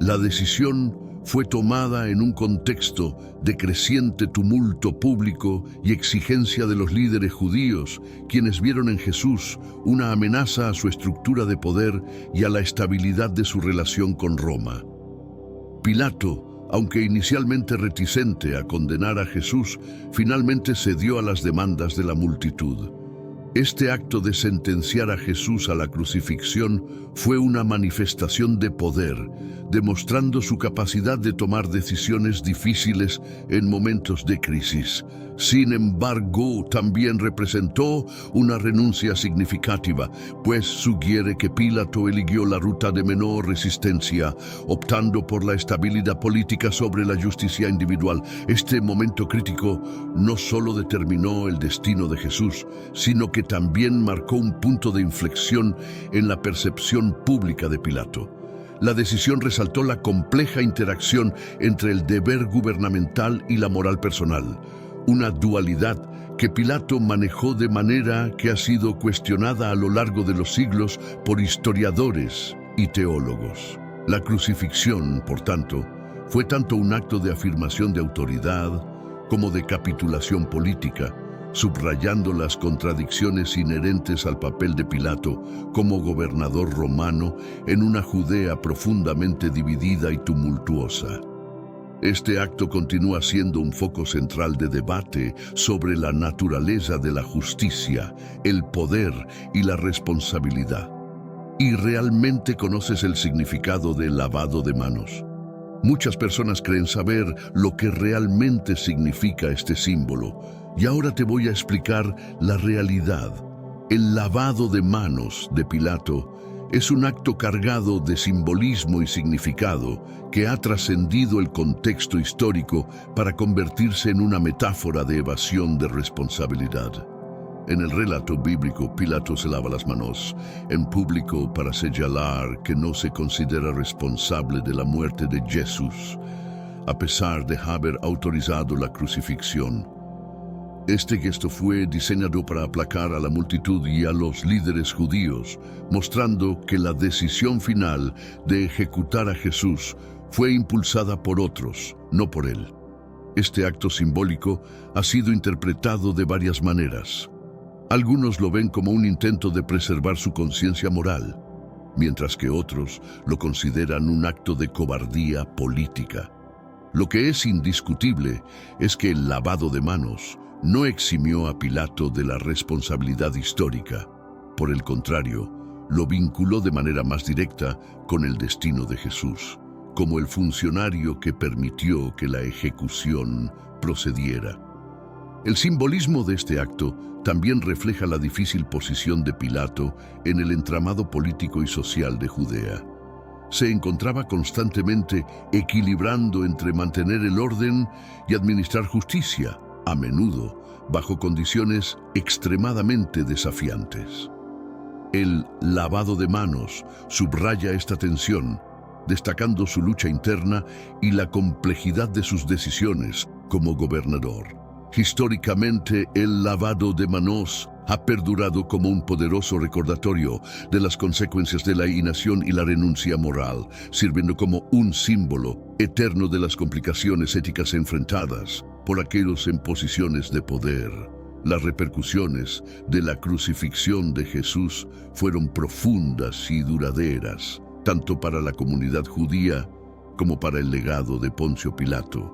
La decisión fue tomada en un contexto de creciente tumulto público y exigencia de los líderes judíos, quienes vieron en Jesús una amenaza a su estructura de poder y a la estabilidad de su relación con Roma. Pilato, aunque inicialmente reticente a condenar a Jesús, finalmente cedió a las demandas de la multitud. Este acto de sentenciar a Jesús a la crucifixión fue una manifestación de poder, demostrando su capacidad de tomar decisiones difíciles en momentos de crisis. Sin embargo, también representó una renuncia significativa, pues sugiere que Pilato eligió la ruta de menor resistencia, optando por la estabilidad política sobre la justicia individual. Este momento crítico no solo determinó el destino de Jesús, sino que también marcó un punto de inflexión en la percepción pública de Pilato. La decisión resaltó la compleja interacción entre el deber gubernamental y la moral personal, una dualidad que Pilato manejó de manera que ha sido cuestionada a lo largo de los siglos por historiadores y teólogos. La crucifixión, por tanto, fue tanto un acto de afirmación de autoridad como de capitulación política, subrayando las contradicciones inherentes al papel de Pilato como gobernador romano en una Judea profundamente dividida y tumultuosa. Este acto continúa siendo un foco central de debate sobre la naturaleza de la justicia, el poder y la responsabilidad. ¿Y realmente conoces el significado del lavado de manos? Muchas personas creen saber lo que realmente significa este símbolo, y ahora te voy a explicar la realidad. El lavado de manos de Pilato es un acto cargado de simbolismo y significado que ha trascendido el contexto histórico para convertirse en una metáfora de evasión de responsabilidad. En el relato bíblico, Pilato se lava las manos en público para señalar que no se considera responsable de la muerte de Jesús, a pesar de haber autorizado la crucifixión. Este gesto fue diseñado para aplacar a la multitud y a los líderes judíos, mostrando que la decisión final de ejecutar a Jesús fue impulsada por otros, no por él. Este acto simbólico ha sido interpretado de varias maneras. Algunos lo ven como un intento de preservar su conciencia moral, mientras que otros lo consideran un acto de cobardía política. Lo que es indiscutible es que el lavado de manos no eximió a Pilato de la responsabilidad histórica. Por el contrario, lo vinculó de manera más directa con el destino de Jesús, como el funcionario que permitió que la ejecución procediera. El simbolismo de este acto también refleja la difícil posición de Pilato en el entramado político y social de Judea. Se encontraba constantemente equilibrando entre mantener el orden y administrar justicia, a menudo bajo condiciones extremadamente desafiantes. El lavado de manos subraya esta tensión, destacando su lucha interna y la complejidad de sus decisiones como gobernador. Históricamente, el lavado de manos ha perdurado como un poderoso recordatorio de las consecuencias de la inacción y la renuncia moral, sirviendo como un símbolo eterno de las complicaciones éticas enfrentadas por aquellos en posiciones de poder. Las repercusiones de la crucifixión de Jesús fueron profundas y duraderas, tanto para la comunidad judía como para el legado de Poncio Pilato.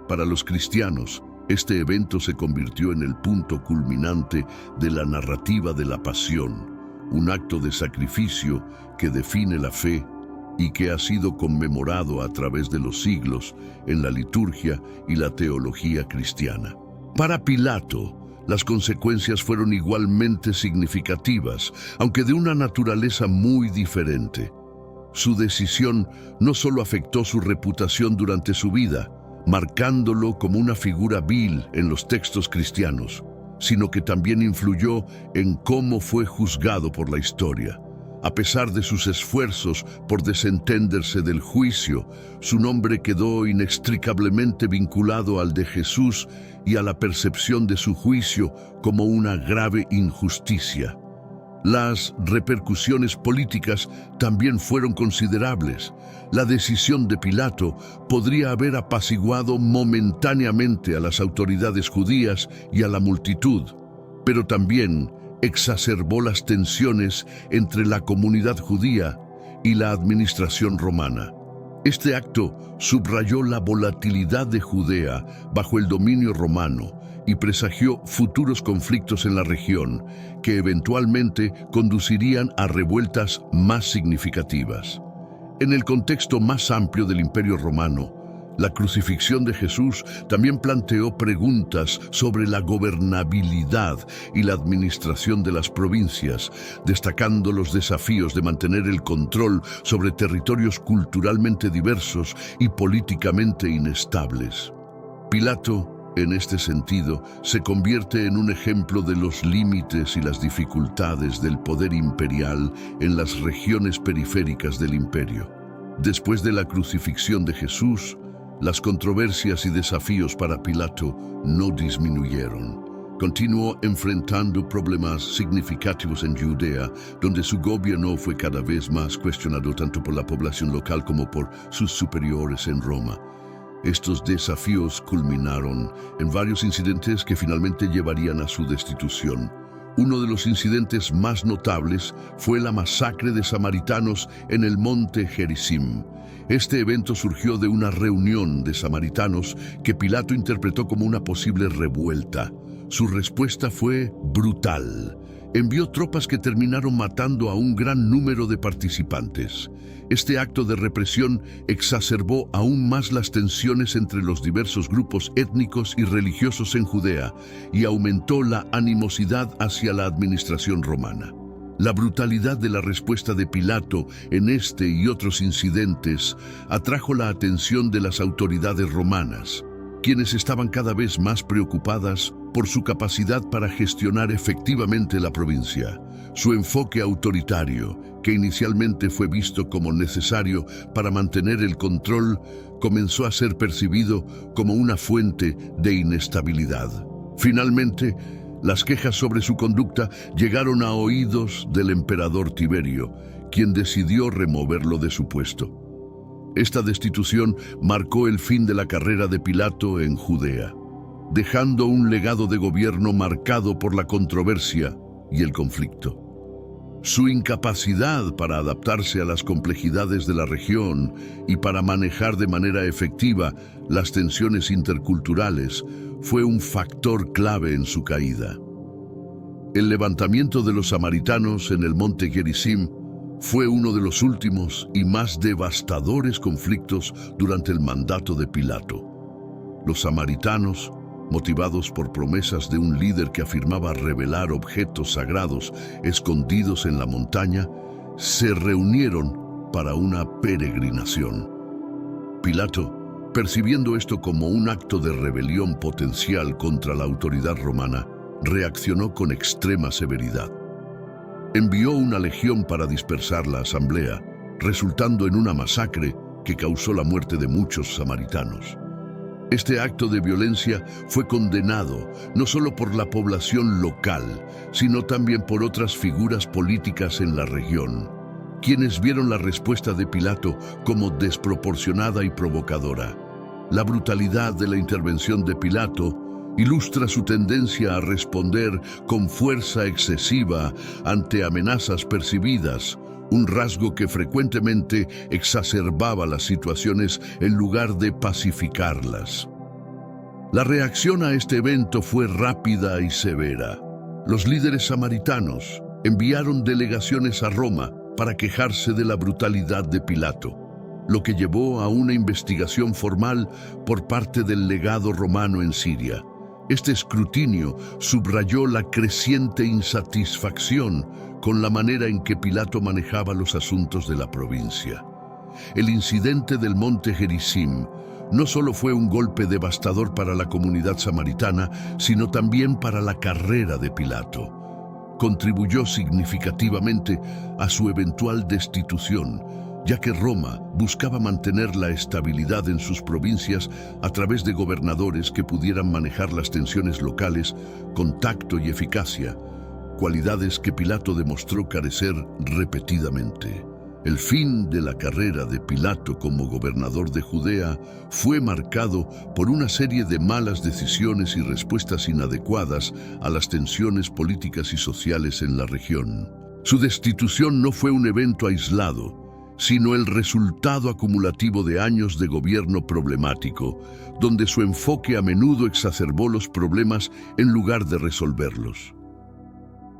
Para los cristianos, este evento se convirtió en el punto culminante de la narrativa de la pasión, un acto de sacrificio que define la fe y que ha sido conmemorado a través de los siglos en la liturgia y la teología cristiana. Para Pilato, las consecuencias fueron igualmente significativas, aunque de una naturaleza muy diferente. Su decisión no solo afectó su reputación durante su vida, marcándolo como una figura vil en los textos cristianos, sino que también influyó en cómo fue juzgado por la historia. A pesar de sus esfuerzos por desentenderse del juicio, su nombre quedó inextricablemente vinculado al de Jesús y a la percepción de su juicio como una grave injusticia. Las repercusiones políticas también fueron considerables. La decisión de Pilato podría haber apaciguado momentáneamente a las autoridades judías y a la multitud, pero también exacerbó las tensiones entre la comunidad judía y la administración romana. Este acto subrayó la volatilidad de Judea bajo el dominio romano y presagió futuros conflictos en la región que eventualmente conducirían a revueltas más significativas. En el contexto más amplio del Imperio Romano, la crucifixión de Jesús también planteó preguntas sobre la gobernabilidad y la administración de las provincias, destacando los desafíos de mantener el control sobre territorios culturalmente diversos y políticamente inestables. Pilato, en este sentido, se convierte en un ejemplo de los límites y las dificultades del poder imperial en las regiones periféricas del imperio. Después de la crucifixión de Jesús, las controversias y desafíos para Pilato no disminuyeron. Continuó enfrentando problemas significativos en Judea, donde su gobierno fue cada vez más cuestionado tanto por la población local como por sus superiores en Roma. Estos desafíos culminaron en varios incidentes que finalmente llevarían a su destitución. Uno de los incidentes más notables fue la masacre de samaritanos en el monte Gerizim. Este evento surgió de una reunión de samaritanos que Pilato interpretó como una posible revuelta. Su respuesta fue brutal. Envió tropas que terminaron matando a un gran número de participantes. Este acto de represión exacerbó aún más las tensiones entre los diversos grupos étnicos y religiosos en Judea y aumentó la animosidad hacia la administración romana. La brutalidad de la respuesta de Pilato en este y otros incidentes atrajo la atención de las autoridades romanas, quienes estaban cada vez más preocupadas por su capacidad para gestionar efectivamente la provincia. Su enfoque autoritario, que inicialmente fue visto como necesario para mantener el control, comenzó a ser percibido como una fuente de inestabilidad. Finalmente, las quejas sobre su conducta llegaron a oídos del emperador Tiberio, quien decidió removerlo de su puesto. Esta destitución marcó el fin de la carrera de Pilato en Judea, dejando un legado de gobierno marcado por la controversia y el conflicto. Su incapacidad para adaptarse a las complejidades de la región y para manejar de manera efectiva las tensiones interculturales fue un factor clave en su caída. El levantamiento de los samaritanos en el monte Gerizim fue uno de los últimos y más devastadores conflictos durante el mandato de Pilato. Los samaritanos, motivados por promesas de un líder que afirmaba revelar objetos sagrados escondidos en la montaña, se reunieron para una peregrinación. Pilato, percibiendo esto como un acto de rebelión potencial contra la autoridad romana, reaccionó con extrema severidad. Envió una legión para dispersar la asamblea, resultando en una masacre que causó la muerte de muchos samaritanos. Este acto de violencia fue condenado no solo por la población local, sino también por otras figuras políticas en la región, quienes vieron la respuesta de Pilato como desproporcionada y provocadora. La brutalidad de la intervención de Pilato ilustra su tendencia a responder con fuerza excesiva ante amenazas percibidas, un rasgo que frecuentemente exacerbaba las situaciones en lugar de pacificarlas. La reacción a este evento fue rápida y severa. Los líderes samaritanos enviaron delegaciones a Roma para quejarse de la brutalidad de Pilato, lo que llevó a una investigación formal por parte del legado romano en Siria. Este escrutinio subrayó la creciente insatisfacción con la manera en que Pilato manejaba los asuntos de la provincia. El incidente del monte Gerizim no solo fue un golpe devastador para la comunidad samaritana, sino también para la carrera de Pilato. Contribuyó significativamente a su eventual destitución, ya que Roma buscaba mantener la estabilidad en sus provincias a través de gobernadores que pudieran manejar las tensiones locales con tacto y eficacia, cualidades que Pilato demostró carecer repetidamente. El fin de la carrera de Pilato como gobernador de Judea fue marcado por una serie de malas decisiones y respuestas inadecuadas a las tensiones políticas y sociales en la región. Su destitución no fue un evento aislado, sino el resultado acumulativo de años de gobierno problemático, donde su enfoque a menudo exacerbó los problemas en lugar de resolverlos.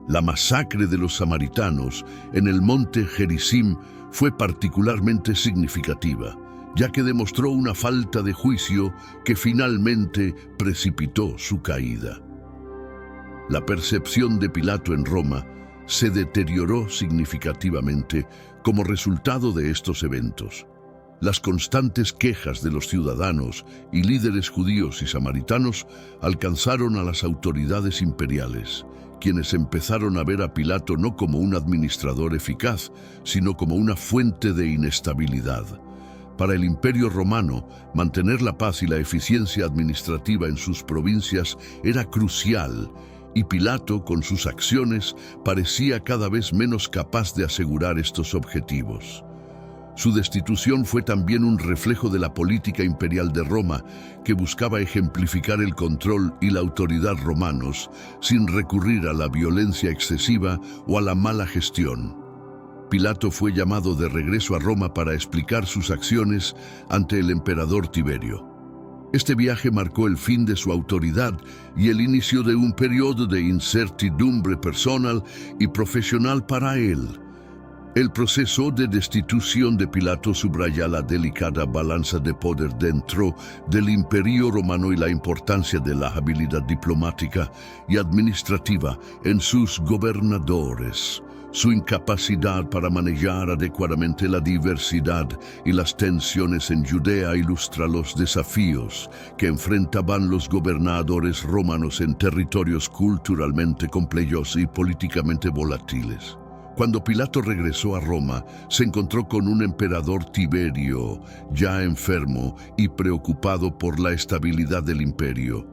La masacre de los samaritanos en el monte Gerizim fue particularmente significativa, ya que demostró una falta de juicio que finalmente precipitó su caída. La percepción de Pilato en Roma se deterioró significativamente como resultado de estos eventos. Las constantes quejas de los ciudadanos y líderes judíos y samaritanos alcanzaron a las autoridades imperiales, quienes empezaron a ver a Pilato no como un administrador eficaz, sino como una fuente de inestabilidad. Para el Imperio Romano, mantener la paz y la eficiencia administrativa en sus provincias era crucial, y Pilato, con sus acciones, parecía cada vez menos capaz de asegurar estos objetivos. Su destitución fue también un reflejo de la política imperial de Roma, que buscaba ejemplificar el control y la autoridad romanos, sin recurrir a la violencia excesiva o a la mala gestión. Pilato fue llamado de regreso a Roma para explicar sus acciones ante el emperador Tiberio. Este viaje marcó el fin de su autoridad y el inicio de un periodo de incertidumbre personal y profesional para él. El proceso de destitución de Pilato subraya la delicada balanza de poder dentro del Imperio Romano y la importancia de la habilidad diplomática y administrativa en sus gobernadores. Su incapacidad para manejar adecuadamente la diversidad y las tensiones en Judea ilustra los desafíos que enfrentaban los gobernadores romanos en territorios culturalmente complejos y políticamente volátiles. Cuando Pilato regresó a Roma, se encontró con un emperador Tiberio, ya enfermo y preocupado por la estabilidad del imperio.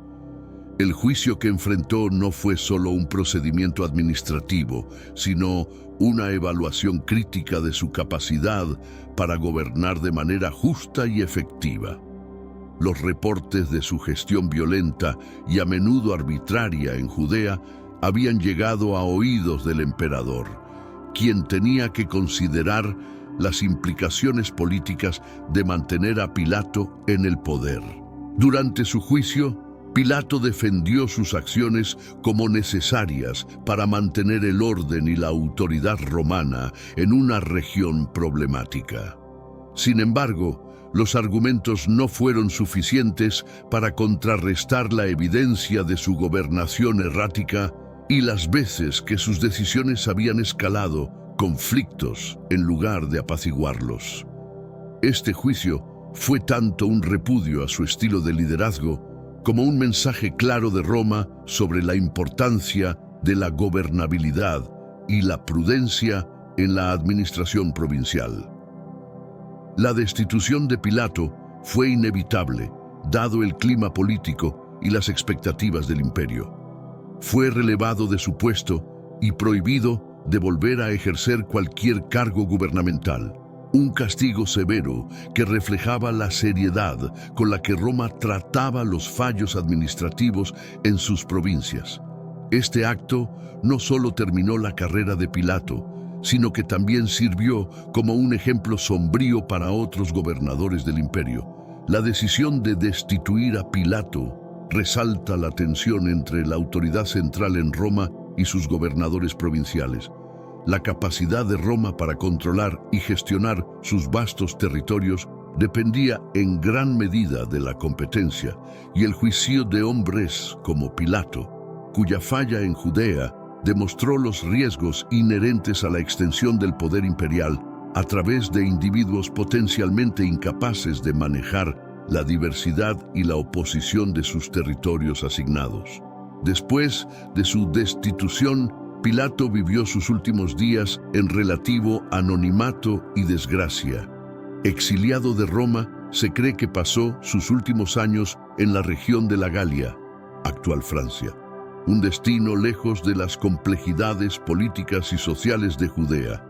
El juicio que enfrentó no fue solo un procedimiento administrativo, sino una evaluación crítica de su capacidad para gobernar de manera justa y efectiva. Los reportes de su gestión violenta y a menudo arbitraria en Judea habían llegado a oídos del emperador, quien tenía que considerar las implicaciones políticas de mantener a Pilato en el poder. Durante su juicio, Pilato defendió sus acciones como necesarias para mantener el orden y la autoridad romana en una región problemática. Sin embargo, los argumentos no fueron suficientes para contrarrestar la evidencia de su gobernación errática y las veces que sus decisiones habían escalado conflictos en lugar de apaciguarlos. Este juicio fue tanto un repudio a su estilo de liderazgo como un mensaje claro de Roma sobre la importancia de la gobernabilidad y la prudencia en la administración provincial. La destitución de Pilato fue inevitable, dado el clima político y las expectativas del imperio. Fue relevado de su puesto y prohibido de volver a ejercer cualquier cargo gubernamental. Un castigo severo que reflejaba la seriedad con la que Roma trataba los fallos administrativos en sus provincias. Este acto no solo terminó la carrera de Pilato, sino que también sirvió como un ejemplo sombrío para otros gobernadores del imperio. La decisión de destituir a Pilato resalta la tensión entre la autoridad central en Roma y sus gobernadores provinciales. La capacidad de Roma para controlar y gestionar sus vastos territorios dependía en gran medida de la competencia y el juicio de hombres como Pilato, cuya falla en Judea demostró los riesgos inherentes a la extensión del poder imperial a través de individuos potencialmente incapaces de manejar la diversidad y la oposición de sus territorios asignados. Después de su destitución, Pilato vivió sus últimos días en relativo anonimato y desgracia. Exiliado de Roma, se cree que pasó sus últimos años en la región de la Galia, actual Francia, un destino lejos de las complejidades políticas y sociales de Judea.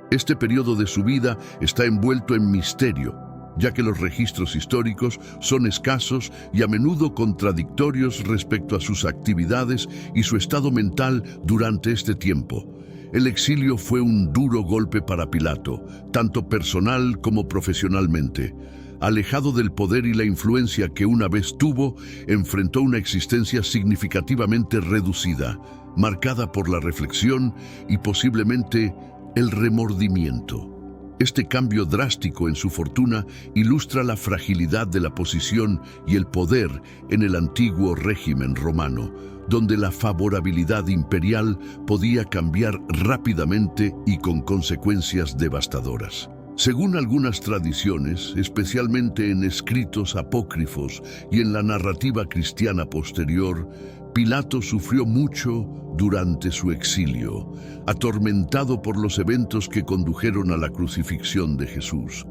Este periodo de su vida está envuelto en misterio, ya que los registros históricos son escasos y a menudo contradictorios respecto a sus actividades y su estado mental durante este tiempo. El exilio fue un duro golpe para Pilato, tanto personal como profesionalmente. Alejado del poder y la influencia que una vez tuvo, enfrentó una existencia significativamente reducida, marcada por la reflexión y posiblemente el remordimiento. Este cambio drástico en su fortuna ilustra la fragilidad de la posición y el poder en el antiguo régimen romano, donde la favorabilidad imperial podía cambiar rápidamente y con consecuencias devastadoras. Según algunas tradiciones, especialmente en escritos apócrifos y en la narrativa cristiana posterior, Pilato sufrió mucho durante su exilio, atormentado por los eventos que condujeron a la crucifixión de Jesús.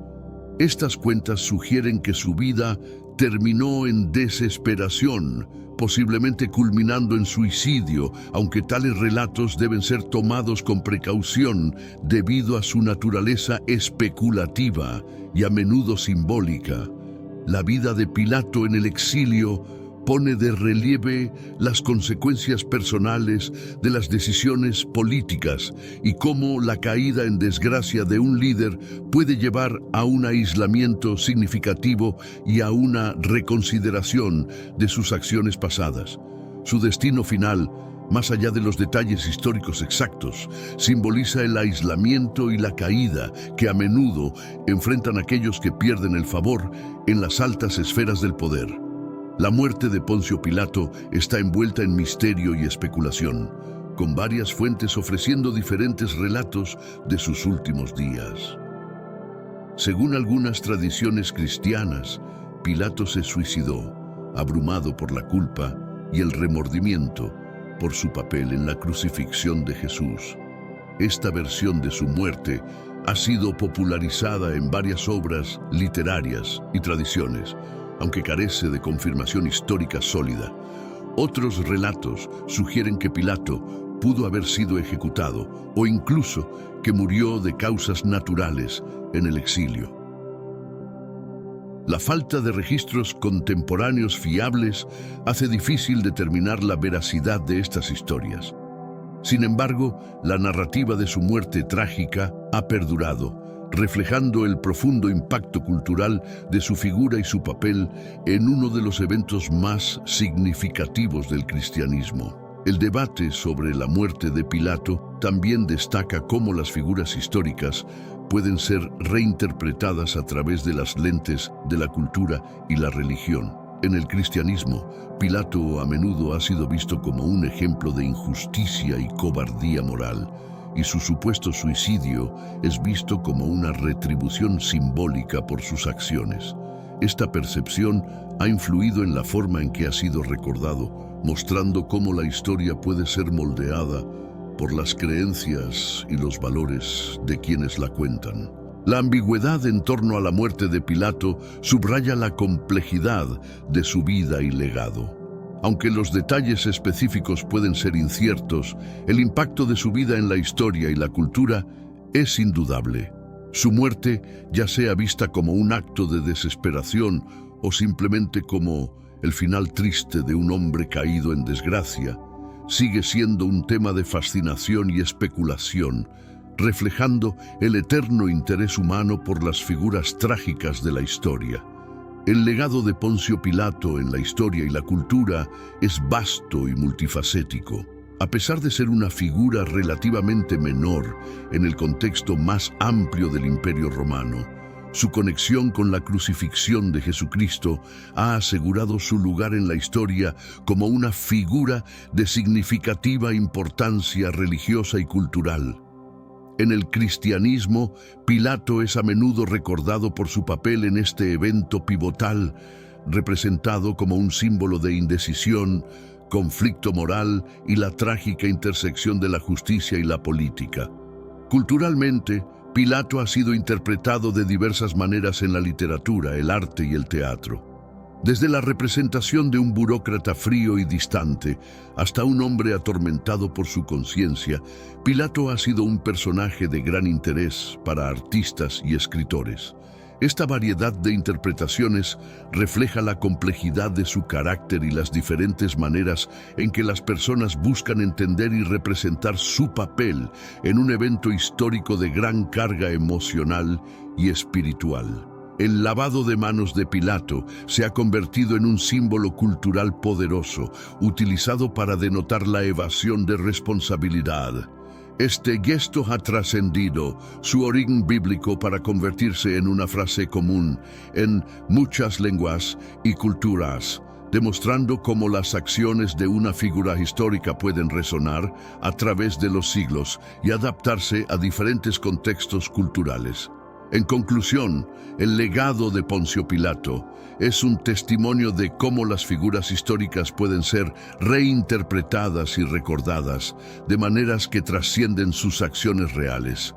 Estas cuentas sugieren que su vida terminó en desesperación, posiblemente culminando en suicidio, aunque tales relatos deben ser tomados con precaución debido a su naturaleza especulativa y a menudo simbólica. La vida de Pilato en el exilio pone de relieve las consecuencias personales de las decisiones políticas y cómo la caída en desgracia de un líder puede llevar a un aislamiento significativo y a una reconsideración de sus acciones pasadas. Su destino final, más allá de los detalles históricos exactos, simboliza el aislamiento y la caída que a menudo enfrentan aquellos que pierden el favor en las altas esferas del poder. La muerte de Poncio Pilato está envuelta en misterio y especulación, con varias fuentes ofreciendo diferentes relatos de sus últimos días. Según algunas tradiciones cristianas, Pilato se suicidó, abrumado por la culpa y el remordimiento por su papel en la crucifixión de Jesús. Esta versión de su muerte ha sido popularizada en varias obras literarias y tradiciones, aunque carece de confirmación histórica sólida. Otros relatos sugieren que Pilato pudo haber sido ejecutado o incluso que murió de causas naturales en el exilio. La falta de registros contemporáneos fiables hace difícil determinar la veracidad de estas historias. Sin embargo, la narrativa de su muerte trágica ha perdurado, reflejando el profundo impacto cultural de su figura y su papel en uno de los eventos más significativos del cristianismo. El debate sobre la muerte de Pilato también destaca cómo las figuras históricas pueden ser reinterpretadas a través de las lentes de la cultura y la religión. En el cristianismo, Pilato a menudo ha sido visto como un ejemplo de injusticia y cobardía moral, y su supuesto suicidio es visto como una retribución simbólica por sus acciones. Esta percepción ha influido en la forma en que ha sido recordado, mostrando cómo la historia puede ser moldeada por las creencias y los valores de quienes la cuentan. La ambigüedad en torno a la muerte de Pilato subraya la complejidad de su vida y legado. Aunque los detalles específicos pueden ser inciertos, el impacto de su vida en la historia y la cultura es indudable. Su muerte, ya sea vista como un acto de desesperación o simplemente como el final triste de un hombre caído en desgracia, sigue siendo un tema de fascinación y especulación, reflejando el eterno interés humano por las figuras trágicas de la historia. El legado de Poncio Pilato en la historia y la cultura es vasto y multifacético. A pesar de ser una figura relativamente menor en el contexto más amplio del Imperio Romano, Su conexión con la crucifixión de Jesucristo ha asegurado su lugar en la historia como una figura de significativa importancia religiosa y cultural. En el cristianismo, Pilato es a menudo recordado por su papel en este evento pivotal, representado como un símbolo de indecisión, conflicto moral y la trágica intersección de la justicia y la política. Culturalmente, Pilato ha sido interpretado de diversas maneras en la literatura, el arte y el teatro. Desde la representación de un burócrata frío y distante hasta un hombre atormentado por su conciencia, Pilato ha sido un personaje de gran interés para artistas y escritores. Esta variedad de interpretaciones refleja la complejidad de su carácter y las diferentes maneras en que las personas buscan entender y representar su papel en un evento histórico de gran carga emocional y espiritual. El lavado de manos de Pilato se ha convertido en un símbolo cultural poderoso, utilizado para denotar la evasión de responsabilidad. Este gesto ha trascendido su origen bíblico para convertirse en una frase común en muchas lenguas y culturas, demostrando cómo las acciones de una figura histórica pueden resonar a través de los siglos y adaptarse a diferentes contextos culturales. En conclusión, el legado de Poncio Pilato es un testimonio de cómo las figuras históricas pueden ser reinterpretadas y recordadas de maneras que trascienden sus acciones reales.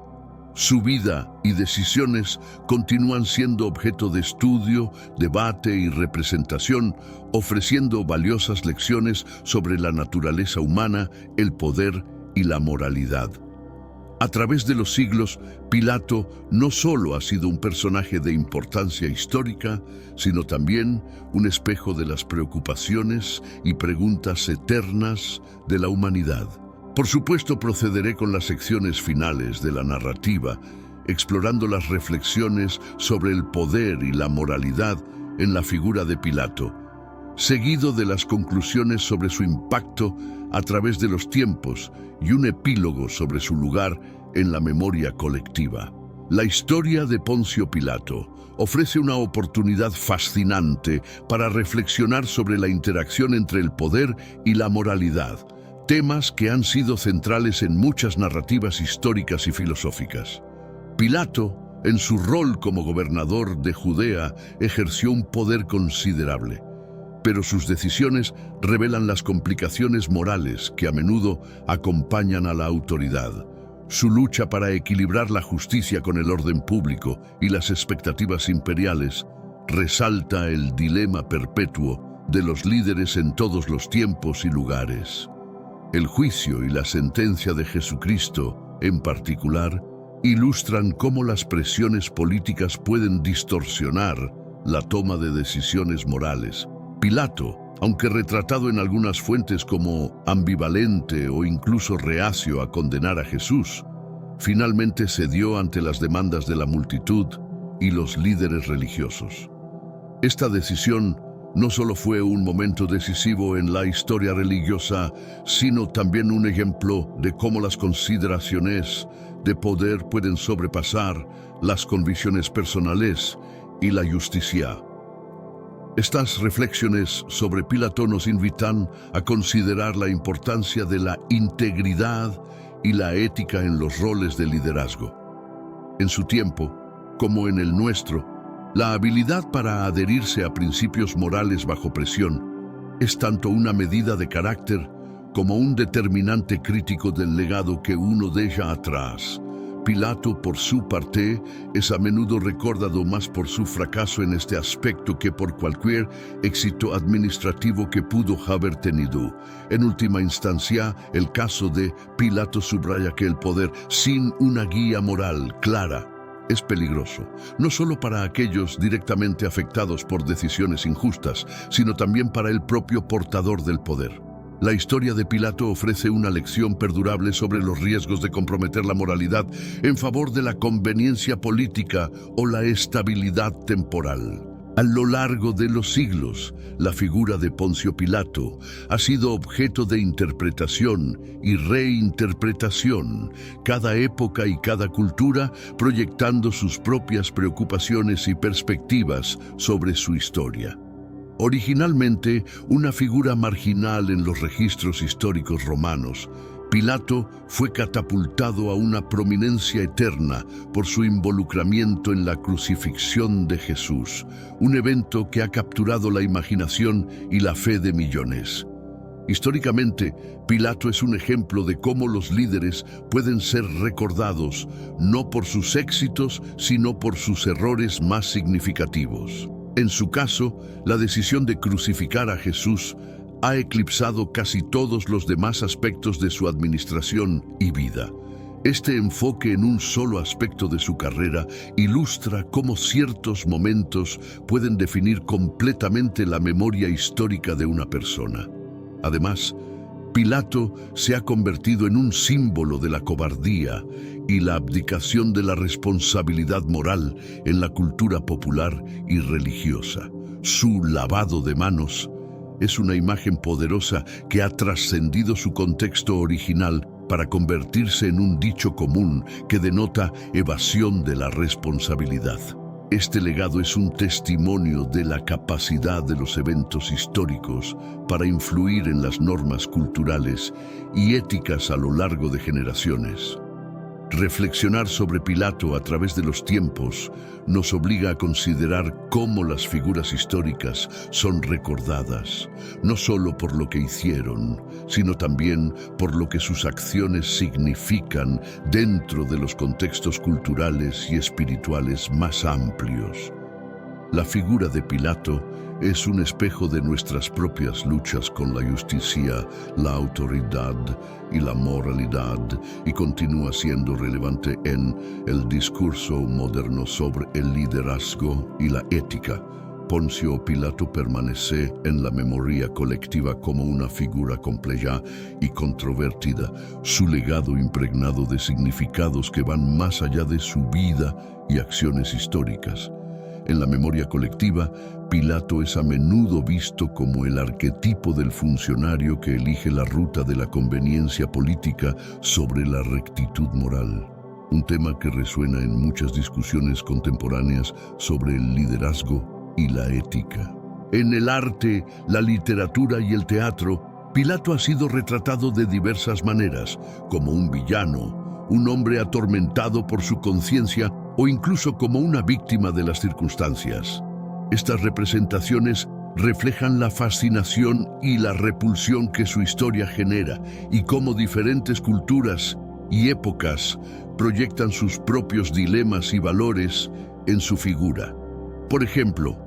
Su vida y decisiones continúan siendo objeto de estudio, debate y representación, ofreciendo valiosas lecciones sobre la naturaleza humana, el poder y la moralidad. A través de los siglos, Pilato no solo ha sido un personaje de importancia histórica, sino también un espejo de las preocupaciones y preguntas eternas de la humanidad. Por supuesto, procederé con las secciones finales de la narrativa, explorando las reflexiones sobre el poder y la moralidad en la figura de Pilato, seguido de las conclusiones sobre su impacto a través de los tiempos y un epílogo sobre su lugar en la memoria colectiva. La historia de Poncio Pilato ofrece una oportunidad fascinante para reflexionar sobre la interacción entre el poder y la moralidad, temas que han sido centrales en muchas narrativas históricas y filosóficas. Pilato, en su rol como gobernador de Judea, ejerció un poder considerable, pero sus decisiones revelan las complicaciones morales que a menudo acompañan a la autoridad. Su lucha para equilibrar la justicia con el orden público y las expectativas imperiales resalta el dilema perpetuo de los líderes en todos los tiempos y lugares. El juicio y la sentencia de Jesucristo, en particular, ilustran cómo las presiones políticas pueden distorsionar la toma de decisiones morales. Pilato, aunque retratado en algunas fuentes como ambivalente o incluso reacio a condenar a Jesús, finalmente cedió ante las demandas de la multitud y los líderes religiosos. Esta decisión no solo fue un momento decisivo en la historia religiosa, sino también un ejemplo de cómo las consideraciones de poder pueden sobrepasar las convicciones personales y la justicia. Estas reflexiones sobre Pilato nos invitan a considerar la importancia de la integridad y la ética en los roles de liderazgo. En su tiempo, como en el nuestro, la habilidad para adherirse a principios morales bajo presión es tanto una medida de carácter como un determinante crítico del legado que uno deja atrás. Pilato, por su parte, es a menudo recordado más por su fracaso en este aspecto que por cualquier éxito administrativo que pudo haber tenido. En última instancia, el caso de Pilato subraya que el poder sin una guía moral clara es peligroso, no solo para aquellos directamente afectados por decisiones injustas, sino también para el propio portador del poder. La historia de Pilato ofrece una lección perdurable sobre los riesgos de comprometer la moralidad en favor de la conveniencia política o la estabilidad temporal. A lo largo de los siglos, la figura de Poncio Pilato ha sido objeto de interpretación y reinterpretación, cada época y cada cultura proyectando sus propias preocupaciones y perspectivas sobre su historia. Originalmente, una figura marginal en los registros históricos romanos, Pilato fue catapultado a una prominencia eterna por su involucramiento en la crucifixión de Jesús, un evento que ha capturado la imaginación y la fe de millones. Históricamente, Pilato es un ejemplo de cómo los líderes pueden ser recordados no por sus éxitos, sino por sus errores más significativos. En su caso, la decisión de crucificar a Jesús ha eclipsado casi todos los demás aspectos de su administración y vida. Este enfoque en un solo aspecto de su carrera ilustra cómo ciertos momentos pueden definir completamente la memoria histórica de una persona. Además, Pilato se ha convertido en un símbolo de la cobardía y la abdicación de la responsabilidad moral en la cultura popular y religiosa. Su lavado de manos es una imagen poderosa que ha trascendido su contexto original para convertirse en un dicho común que denota evasión de la responsabilidad. Este legado es un testimonio de la capacidad de los eventos históricos para influir en las normas culturales y éticas a lo largo de generaciones. Reflexionar sobre Pilato a través de los tiempos nos obliga a considerar cómo las figuras históricas son recordadas, no solo por lo que hicieron, sino también por lo que sus acciones significan dentro de los contextos culturales y espirituales más amplios. La figura de Pilato es un espejo de nuestras propias luchas con la justicia, la autoridad y la moralidad, y continúa siendo relevante en el discurso moderno sobre el liderazgo y la ética. Poncio Pilato permanece en la memoria colectiva como una figura compleja y controvertida, su legado impregnado de significados que van más allá de su vida y acciones históricas. En la memoria colectiva, Pilato es a menudo visto como el arquetipo del funcionario que elige la ruta de la conveniencia política sobre la rectitud moral. Un tema que resuena en muchas discusiones contemporáneas sobre el liderazgo y la ética. En el arte, la literatura y el teatro, Pilato ha sido retratado de diversas maneras, como un villano, un hombre atormentado por su conciencia o incluso como una víctima de las circunstancias. Estas representaciones reflejan la fascinación y la repulsión que su historia genera y cómo diferentes culturas y épocas proyectan sus propios dilemas y valores en su figura. Por ejemplo,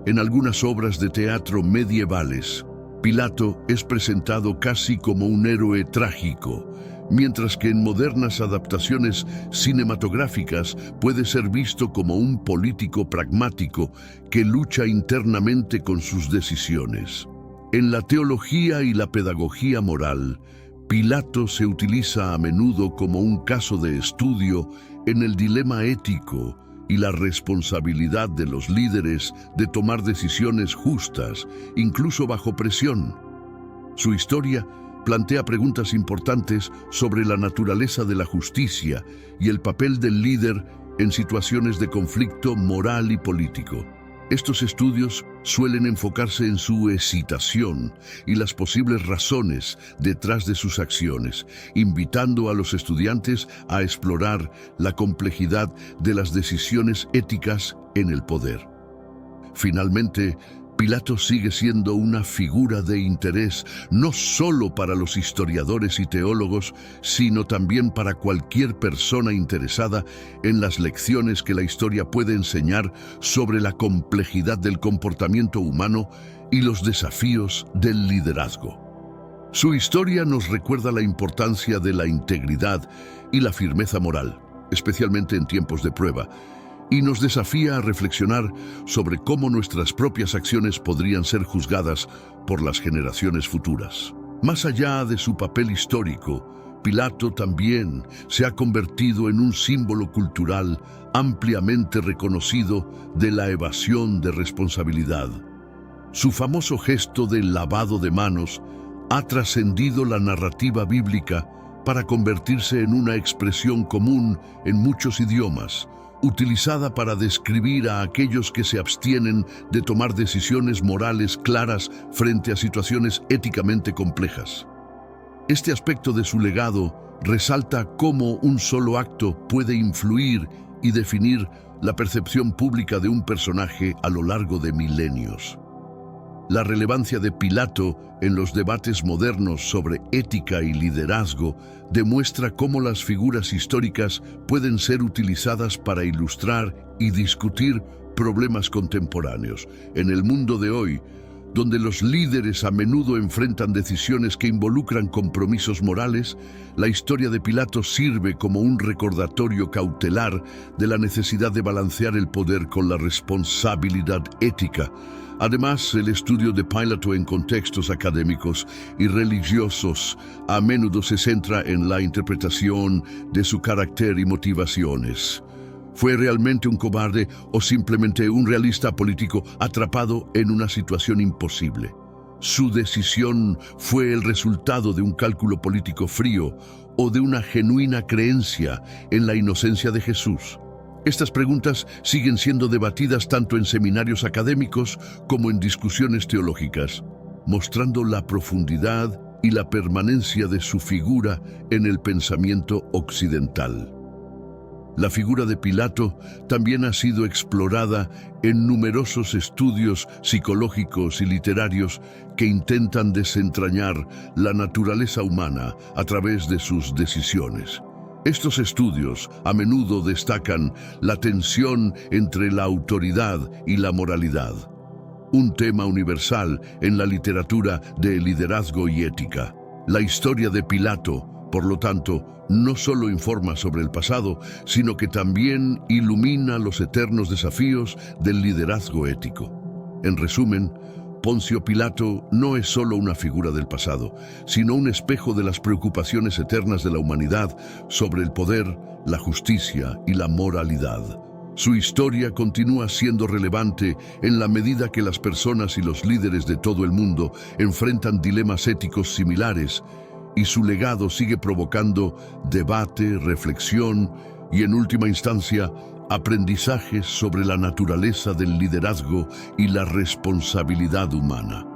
en algunas obras de teatro medievales, Pilato es presentado casi como un héroe trágico, mientras que en modernas adaptaciones cinematográficas puede ser visto como un político pragmático que lucha internamente con sus decisiones. En la teología y la pedagogía moral, Pilato se utiliza a menudo como un caso de estudio en el dilema ético y la responsabilidad de los líderes de tomar decisiones justas, incluso bajo presión. Su historia plantea preguntas importantes sobre la naturaleza de la justicia y el papel del líder en situaciones de conflicto moral y político. Estos estudios suelen enfocarse en su excitación y las posibles razones detrás de sus acciones, invitando a los estudiantes a explorar la complejidad de las decisiones éticas en el poder. Finalmente, Pilato sigue siendo una figura de interés no solo para los historiadores y teólogos, sino también para cualquier persona interesada en las lecciones que la historia puede enseñar sobre la complejidad del comportamiento humano y los desafíos del liderazgo. Su historia nos recuerda la importancia de la integridad y la firmeza moral, especialmente en tiempos de prueba, y nos desafía a reflexionar sobre cómo nuestras propias acciones podrían ser juzgadas por las generaciones futuras. Más allá de su papel histórico, Pilato también se ha convertido en un símbolo cultural ampliamente reconocido de la evasión de responsabilidad. Su famoso gesto del lavado de manos ha trascendido la narrativa bíblica para convertirse en una expresión común en muchos idiomas, utilizada para describir a aquellos que se abstienen de tomar decisiones morales claras frente a situaciones éticamente complejas. Este aspecto de su legado resalta cómo un solo acto puede influir y definir la percepción pública de un personaje a lo largo de milenios. La relevancia de Pilato en los debates modernos sobre ética y liderazgo demuestra cómo las figuras históricas pueden ser utilizadas para ilustrar y discutir problemas contemporáneos. En el mundo de hoy, donde los líderes a menudo enfrentan decisiones que involucran compromisos morales, la historia de Pilato sirve como un recordatorio cautelar de la necesidad de balancear el poder con la responsabilidad ética. Además, el estudio de Pilato en contextos académicos y religiosos a menudo se centra en la interpretación de su carácter y motivaciones. ¿Fue realmente un cobarde o simplemente un realista político atrapado en una situación imposible? ¿Su decisión fue el resultado de un cálculo político frío o de una genuina creencia en la inocencia de Jesús? Estas preguntas siguen siendo debatidas tanto en seminarios académicos como en discusiones teológicas, mostrando la profundidad y la permanencia de su figura en el pensamiento occidental. La figura de Pilato también ha sido explorada en numerosos estudios psicológicos y literarios que intentan desentrañar la naturaleza humana a través de sus decisiones. Estos estudios a menudo destacan la tensión entre la autoridad y la moralidad, un tema universal en la literatura de liderazgo y ética. La historia de Pilato, por lo tanto, no solo informa sobre el pasado, sino que también ilumina los eternos desafíos del liderazgo ético. En resumen, Poncio Pilato no es solo una figura del pasado, sino un espejo de las preocupaciones eternas de la humanidad sobre el poder, la justicia y la moralidad. Su historia continúa siendo relevante en la medida que las personas y los líderes de todo el mundo enfrentan dilemas éticos similares, y su legado sigue provocando debate, reflexión y, en última instancia, aprendizajes sobre la naturaleza del liderazgo y la responsabilidad humana.